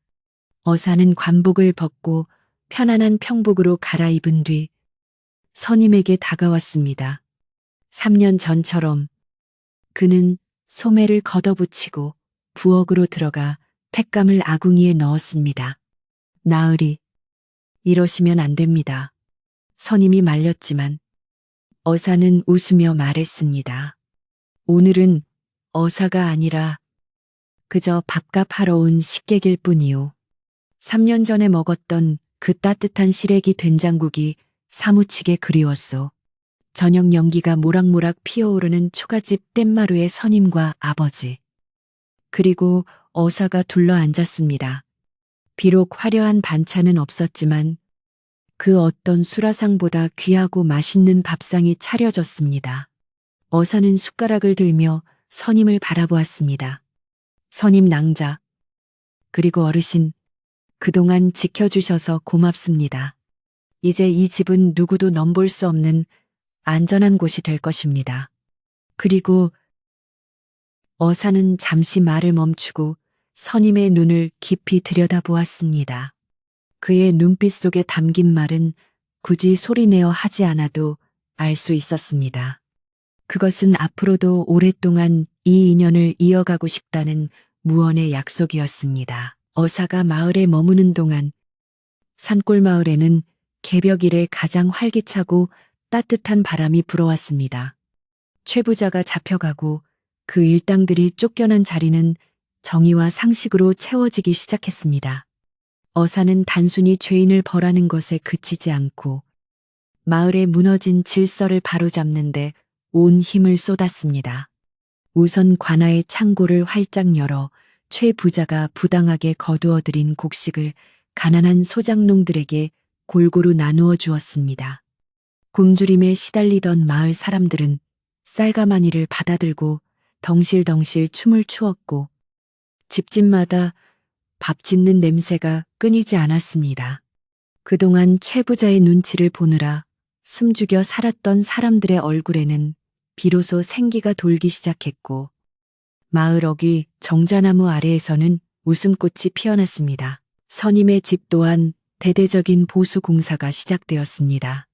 어사는 관복을 벗고 편안한 평복으로 갈아입은 뒤 선임에게 다가왔습니다. 3년 전처럼 그는 소매를 걷어붙이고 부엌으로 들어가 팩감을 아궁이에 넣었습니다. 나으리, 이러시면 안 됩니다. 선임이 말렸지만 어사는 웃으며 말했습니다. 오늘은 어사가 아니라 그저 밥값 하러 온 식객일 뿐이요. 3년 전에 먹었던 그 따뜻한 시래기 된장국이 사무치게 그리웠소. 저녁 연기가 모락모락 피어오르는 초가집 뗏마루의 선임과 아버지. 그리고 어사가 둘러앉았습니다. 비록 화려한 반찬은 없었지만 그 어떤 수라상보다 귀하고 맛있는 밥상이 차려졌습니다. 어사는 숟가락을 들며 선임을 바라보았습니다. 선임 낭자, 그리고 어르신, 그동안 지켜주셔서 고맙습니다. 이제 이 집은 누구도 넘볼 수 없는 안전한 곳이 될 것입니다. 그리고 어사는 잠시 말을 멈추고 선임의 눈을 깊이 들여다보았습니다. 그의 눈빛 속에 담긴 말은 굳이 소리내어 하지 않아도 알 수 있었습니다. 그것은 앞으로도 오랫동안 이 인연을 이어가고 싶다는 무언의 약속이었습니다. 어사가 마을에 머무는 동안 산골 마을에는 개벽일에 가장 활기차고 따뜻한 바람이 불어왔습니다. 최 부자가 잡혀가고 그 일당들이 쫓겨난 자리는 정의와 상식으로 채워지기 시작했습니다. 어사는 단순히 죄인을 벌하는 것에 그치지 않고 마을의 무너진 질서를 바로잡는데 온 힘을 쏟았습니다. 우선 관아의 창고를 활짝 열어 최 부자가 부당하게 거두어들인 곡식을 가난한 소작농들에게 골고루 나누어 주었습니다. 굶주림에 시달리던 마을 사람들은 쌀가마니를 받아들고 덩실덩실 춤을 추었고 집집마다 밥 짓는 냄새가 끊이지 않았습니다. 그동안 최 부자의 눈치를 보느라 숨죽여 살았던 사람들의 얼굴에는 비로소 생기가 돌기 시작했고 마을 어귀 정자나무 아래에서는 웃음꽃이 피어났습니다. 선임의 집 또한 대대적인 보수 공사가 시작되었습니다.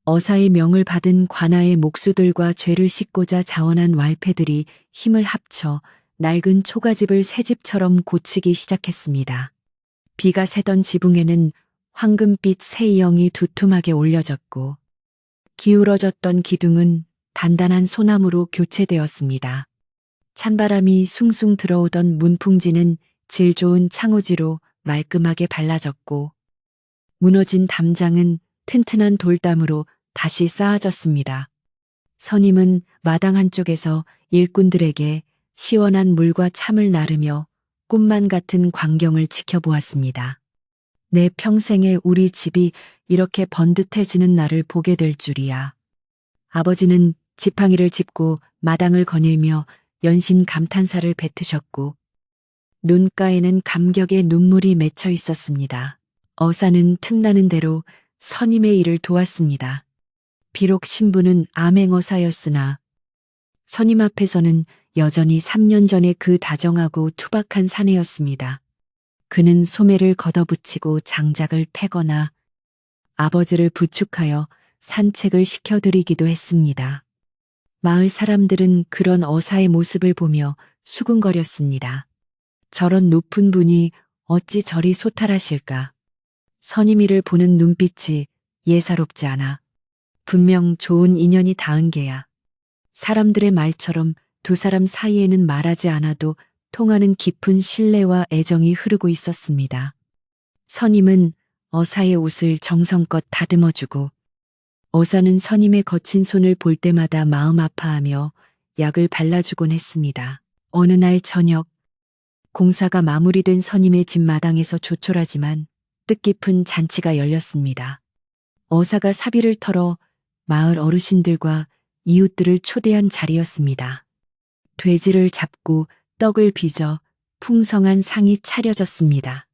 어사의 명을 받은 관아의 목수들과 죄를 씻고자 자원한 왈패들이 힘을 합쳐 낡은 초가집을 새 집처럼 고치기 시작했습니다. 비가 새던 지붕에는 황금빛 새이영이 두툼하게 올려졌고 기울어졌던 기둥은 단단한 소나무로 교체되었습니다. 찬바람이 숭숭 들어오던 문풍지는 질 좋은 창호지로 말끔하게 발라졌고 무너진 담장은 튼튼한 돌담으로 다시 쌓아졌습니다. 선임은 마당 한쪽에서 일꾼들에게 시원한 물과 참을 나르며 꿈만 같은 광경을 지켜보았습니다. 내 평생에 우리 집이 이렇게 번듯해지는 날을 보게 될 줄이야. 아버지는 지팡이를 짚고 마당을 거닐며 연신 감탄사를 뱉으셨고 눈가에는 감격의 눈물이 맺혀 있었습니다. 어사는 틈나는 대로 선임의 일을 도왔습니다. 비록 신부는 암행어사였으나 선임 앞에서는 여전히 3년 전의 그 다정하고 투박한 사내였습니다. 그는 소매를 걷어붙이고 장작을 패거나 아버지를 부축하여 산책을 시켜드리기도 했습니다. 마을 사람들은 그런 어사의 모습을 보며 수군거렸습니다. 저런 높은 분이 어찌 저리 소탈하실까? 선임 일을 보는 눈빛이 예사롭지 않아. 분명 좋은 인연이 닿은 게야. 사람들의 말처럼 두 사람 사이에는 말하지 않아도 통하는 깊은 신뢰와 애정이 흐르고 있었습니다. 선임은 어사의 옷을 정성껏 다듬어주고 어사는 선임의 거친 손을 볼 때마다 마음 아파하며 약을 발라주곤 했습니다. 어느 날 저녁 공사가 마무리된 선임의 집 마당에서 조촐하지만 뜻깊은 잔치가 열렸습니다. 어사가 사비를 털어 마을 어르신들과 이웃들을 초대한 자리였습니다. 돼지를 잡고 떡을 빚어 풍성한 상이 차려졌습니다.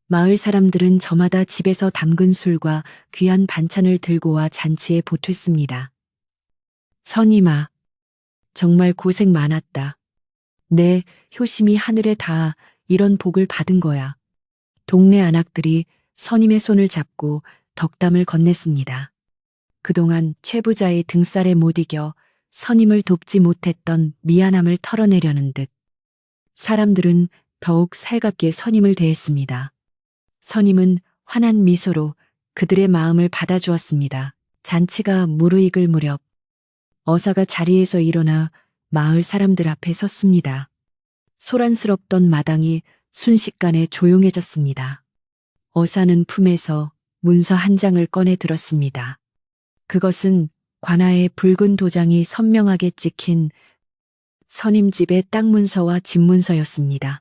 마을 사람들은 저마다 집에서 담근 술과 귀한 반찬을 들고 와 잔치에 보탰습니다. 선임아, 정말 고생 많았다. 내 효심이 하늘에 닿아 이런 복을 받은 거야. 동네 안악들이 선임의 손을 잡고 덕담을 건넸습니다. 그동안 최부자의 등살에 못 이겨 선임을 돕지 못했던 미안함을 털어내려는 듯 사람들은 더욱 살갑게 선임을 대했습니다. 선임은 환한 미소로 그들의 마음을 받아주었습니다. 잔치가 무르익을 무렵 어사가 자리에서 일어나 마을 사람들 앞에 섰습니다. 소란스럽던 마당이 순식간에 조용해졌습니다. 어사는 품에서 문서 한 장을 꺼내 들었습니다. 그것은 관아에 붉은 도장이 선명하게 찍힌 선임 집의 땅 문서와 집 문서였습니다.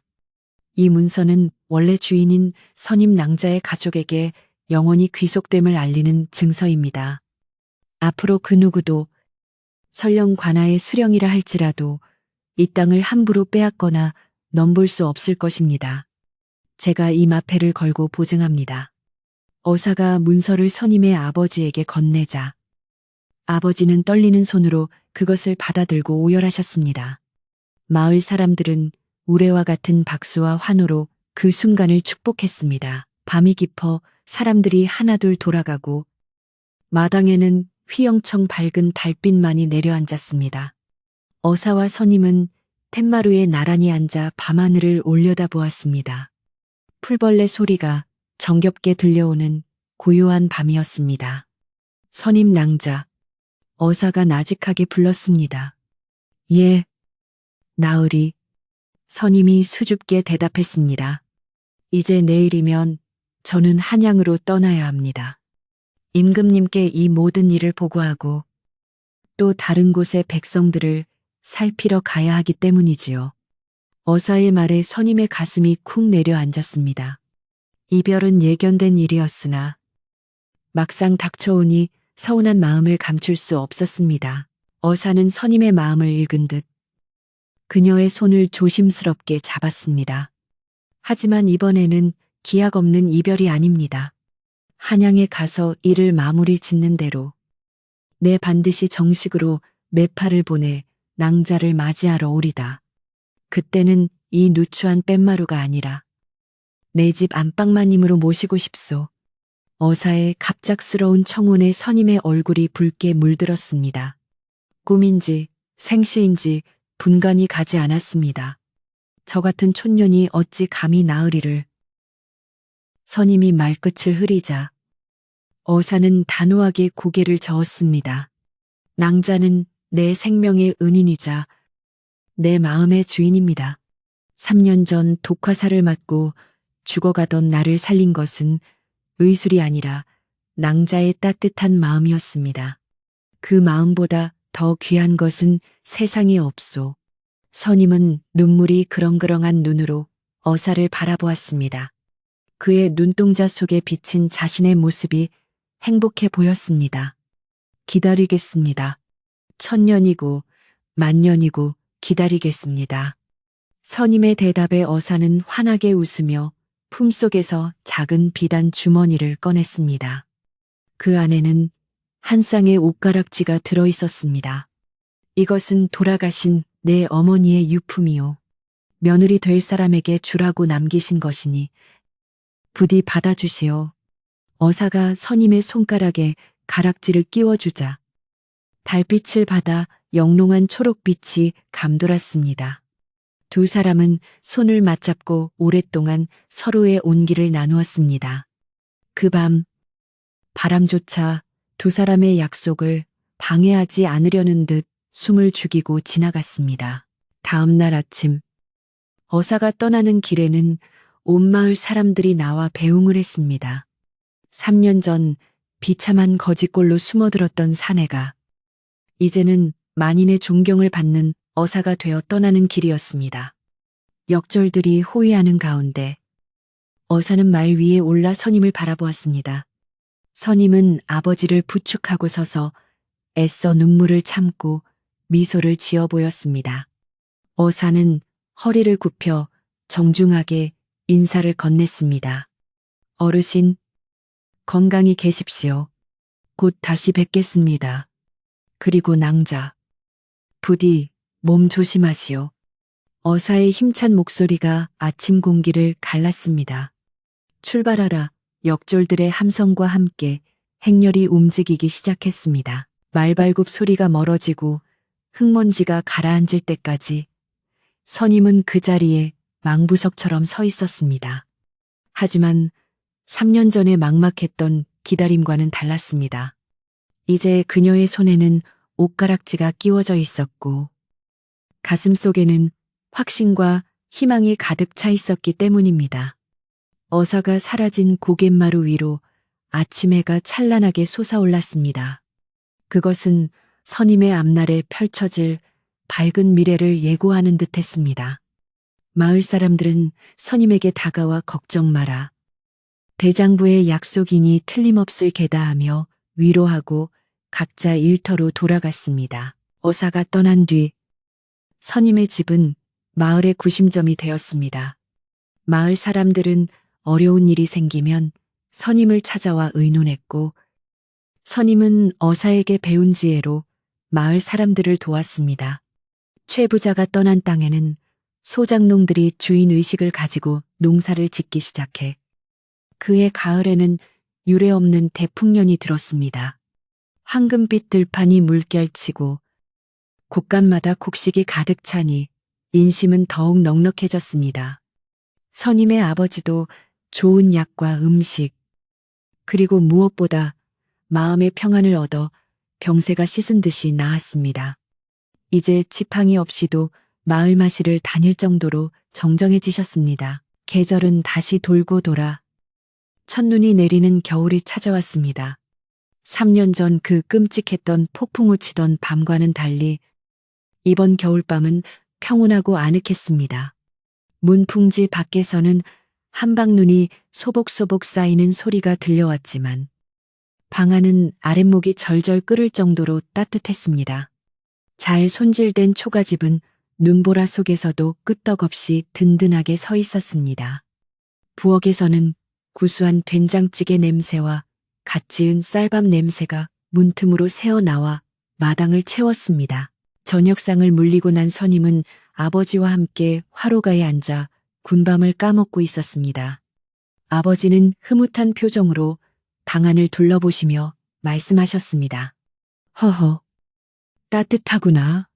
이 문서는 원래 주인인 선임 낭자의 가족에게 영원히 귀속됨을 알리는 증서입니다. 앞으로 그 누구도 설령 관아의 수령이라 할지라도 이 땅을 함부로 빼앗거나 넘볼 수 없을 것입니다. 제가 이 마패를 걸고 보증합니다. 어사가 문서를 선임의 아버지에게 건네자 아버지는 떨리는 손으로 그것을 받아들고 오열하셨습니다. 마을 사람들은 우레와 같은 박수와 환호로 그 순간을 축복했습니다. 밤이 깊어 사람들이 하나둘 돌아가고 마당에는 휘영청 밝은 달빛만이 내려앉았습니다. 어사와 선임은 툇마루에 나란히 앉아 밤하늘을 올려다보았습니다. 풀벌레 소리가 정겹게 들려오는 고요한 밤이었습니다. 선임 낭자, 어사가 나직하게 불렀습니다. 예, 나으리. 선임이 수줍게 대답했습니다. 이제 내일이면 저는 한양으로 떠나야 합니다. 임금님께 이 모든 일을 보고하고 또 다른 곳의 백성들을 살피러 가야 하기 때문이지요. 어사의 말에 선임의 가슴이 쿵 내려앉았습니다. 이별은 예견된 일이었으나 막상 닥쳐오니 서운한 마음을 감출 수 없었습니다. 어사는 선임의 마음을 읽은 듯 그녀의 손을 조심스럽게 잡았습니다. 하지만 이번에는 기약 없는 이별이 아닙니다. 한양에 가서 일을 마무리 짓는 대로 내 반드시 정식으로 매파를 보내 낭자를 맞이하러 오리다. 그때는 이 누추한 뺀마루가 아니라 내 집 안방마님으로 모시고 싶소. 어사의 갑작스러운 청혼에 선임의 얼굴이 붉게 물들었습니다. 꿈인지 생시인지 분간이 가지 않았습니다. 저 같은 촌년이 어찌 감히 나으리를. 선임이 말끝을 흐리자 어사는 단호하게 고개를 저었습니다. 낭자는 내 생명의 은인이자 내 마음의 주인입니다. 3년 전 독화살을 맞고 죽어가던 나를 살린 것은 의술이 아니라 낭자의 따뜻한 마음이었습니다. 그 마음보다 더 귀한 것은 세상에 없소. 선임은 눈물이 그렁그렁한 눈으로 어사를 바라보았습니다. 그의 눈동자 속에 비친 자신의 모습이 행복해 보였습니다. 기다리겠습니다. 1000년이고 만년이고 기다리겠습니다. 선임의 대답에 어사는 환하게 웃으며 품속에서 작은 비단 주머니를 꺼냈습니다. 그 안에는 한 쌍의 옷가락지가 들어 있었습니다. 이것은 돌아가신 내 어머니의 유품이요. 며느리 될 사람에게 주라고 남기신 것이니 부디 받아주시오. 어사가 선임의 손가락에 가락지를 끼워주자 달빛을 받아 영롱한 초록빛이 감돌았습니다. 두 사람은 손을 맞잡고 오랫동안 서로의 온기를 나누었습니다. 그 밤 바람조차 두 사람의 약속을 방해하지 않으려는 듯 숨을 죽이고 지나갔습니다. 다음 날 아침 어사가 떠나는 길에는 온 마을 사람들이 나와 배웅을 했습니다. 3년 전 비참한 거지꼴로 숨어들었던 사내가 이제는 만인의 존경을 받는 어사가 되어 떠나는 길이었습니다. 역절들이 호위하는 가운데 어사는 말 위에 올라 선임을 바라보았습니다. 선임은 아버지를 부축하고 서서 애써 눈물을 참고 미소를 지어 보였습니다. 어사는 허리를 굽혀 정중하게 인사를 건넸습니다. 어르신, 건강히 계십시오. 곧 다시 뵙겠습니다. 그리고 낭자. 부디 몸 조심하시오. 어사의 힘찬 목소리가 아침 공기를 갈랐습니다. 출발하라. 역졸들의 함성과 함께 행렬이 움직이기 시작했습니다. 말발굽 소리가 멀어지고 흙먼지가 가라앉을 때까지 선임은 그 자리에 망부석처럼 서 있었습니다. 하지만 3년 전에 막막했던 기다림과는 달랐습니다. 이제 그녀의 손에는 옷가락지가 끼워져 있었고 가슴 속에는 확신과 희망이 가득 차 있었기 때문입니다. 어사가 사라진 고갯마루 위로 아침 해가 찬란하게 솟아올랐습니다. 그것은 선임의 앞날에 펼쳐질 밝은 미래를 예고하는 듯 했습니다. 마을 사람들은 선임에게 다가와 걱정 마라. 대장부의 약속이니 틀림없을 게다하며 위로하고 각자 일터로 돌아갔습니다. 어사가 떠난 뒤 선임의 집은 마을의 구심점이 되었습니다. 마을 사람들은 어려운 일이 생기면 선임을 찾아와 의논했고 선임은 어사에게 배운 지혜로 마을 사람들을 도왔습니다. 최 부자가 떠난 땅에는 소작농들이 주인의식을 가지고 농사를 짓기 시작해 그해 가을에는 유례없는 대풍년이 들었습니다. 황금빛 들판이 물결치고 곳간마다 곡식이 가득 차니 인심은 더욱 넉넉해졌습니다. 선임의 아버지도 좋은 약과 음식, 그리고 무엇보다 마음의 평안을 얻어 병세가 씻은 듯이 나았습니다. 이제 지팡이 없이도 마을 마실을 다닐 정도로 정정해지셨습니다. 계절은 다시 돌고 돌아 첫눈이 내리는 겨울이 찾아왔습니다. 3년 전 그 끔찍했던 폭풍우 치던 밤과는 달리 이번 겨울밤은 평온하고 아늑했습니다. 문풍지 밖에서는 한방눈이 소복소복 쌓이는 소리가 들려왔지만 방 안은 아랫목이 절절 끓을 정도로 따뜻했습니다. 잘 손질된 초가집은 눈보라 속에서도 끄떡없이 든든하게 서 있었습니다. 부엌에서는 구수한 된장찌개 냄새와 갓 지은 쌀밥 냄새가 문틈으로 새어나와 마당을 채웠습니다. 저녁상을 물리고 난 선임은 아버지와 함께 화로가에 앉아 군밤을 까먹고 있었습니다. 아버지는 흐뭇한 표정으로 방 안을 둘러보시며 말씀하셨습니다. 허허, 따뜻하구나.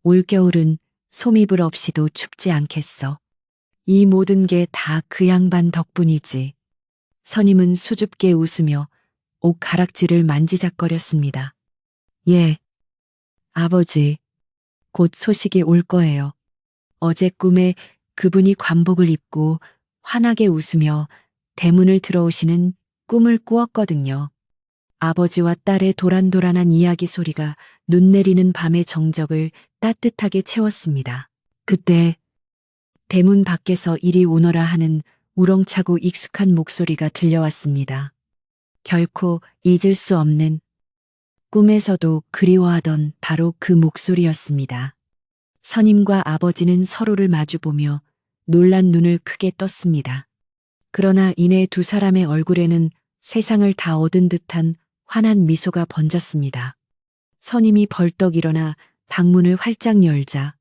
올겨울은 솜이불 없이도 춥지 않겠어. 이 모든 게 다 그 양반 덕분이지. 선임은 수줍게 웃으며 옷 가락지를 만지작거렸습니다. 예, 아버지, 곧 소식이 올 거예요. 어제 꿈에 그분이 관복을 입고 환하게 웃으며 대문을 들어오시는 꿈을 꾸었거든요. 아버지와 딸의 도란도란한 이야기 소리가 눈 내리는 밤의 정적을 따뜻하게 채웠습니다. 그때 대문 밖에서 이리 오너라 하는 우렁차고 익숙한 목소리가 들려왔습니다. 결코 잊을 수 없는, 꿈에서도 그리워하던 바로 그 목소리였습니다. 선임과 아버지는 서로를 마주보며 놀란 눈을 크게 떴습니다. 그러나 이내 두 사람의 얼굴에는 세상을 다 얻은 듯한 환한 미소가 번졌습니다. 선임이 벌떡 일어나 방문을 활짝 열자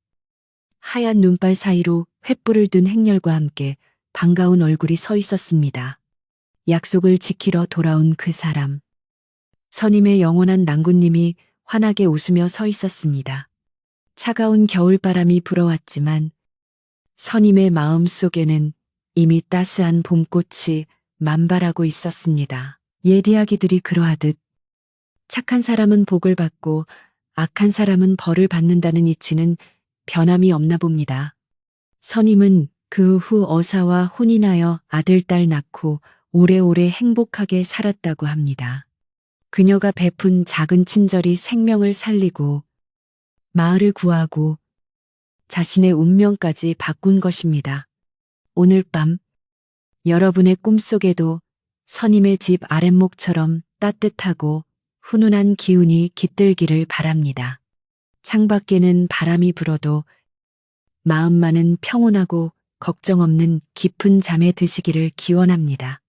하얀 눈발 사이로 횃불을 든 행렬과 함께 반가운 얼굴이 서 있었습니다. 약속을 지키러 돌아온 그 사람. 선임의 영원한 낭군님이 환하게 웃으며 서 있었습니다. 차가운 겨울바람이 불어왔지만 선임의 마음 속에는 이미 따스한 봄꽃이 만발하고 있었습니다. 옛 이야기들이 그러하듯 착한 사람은 복을 받고 악한 사람은 벌을 받는다는 이치는 변함이 없나 봅니다. 선임은 그 후 어사와 혼인하여 아들, 딸 낳고 오래오래 행복하게 살았다고 합니다. 그녀가 베푼 작은 친절이 생명을 살리고 마을을 구하고 자신의 운명까지 바꾼 것입니다. 오늘 밤 여러분의 꿈속에도 선임의 집 아랫목처럼 따뜻하고 훈훈한 기운이 깃들기를 바랍니다. 창밖에는 바람이 불어도 마음만은 평온하고 걱정 없는 깊은 잠에 드시기를 기원합니다.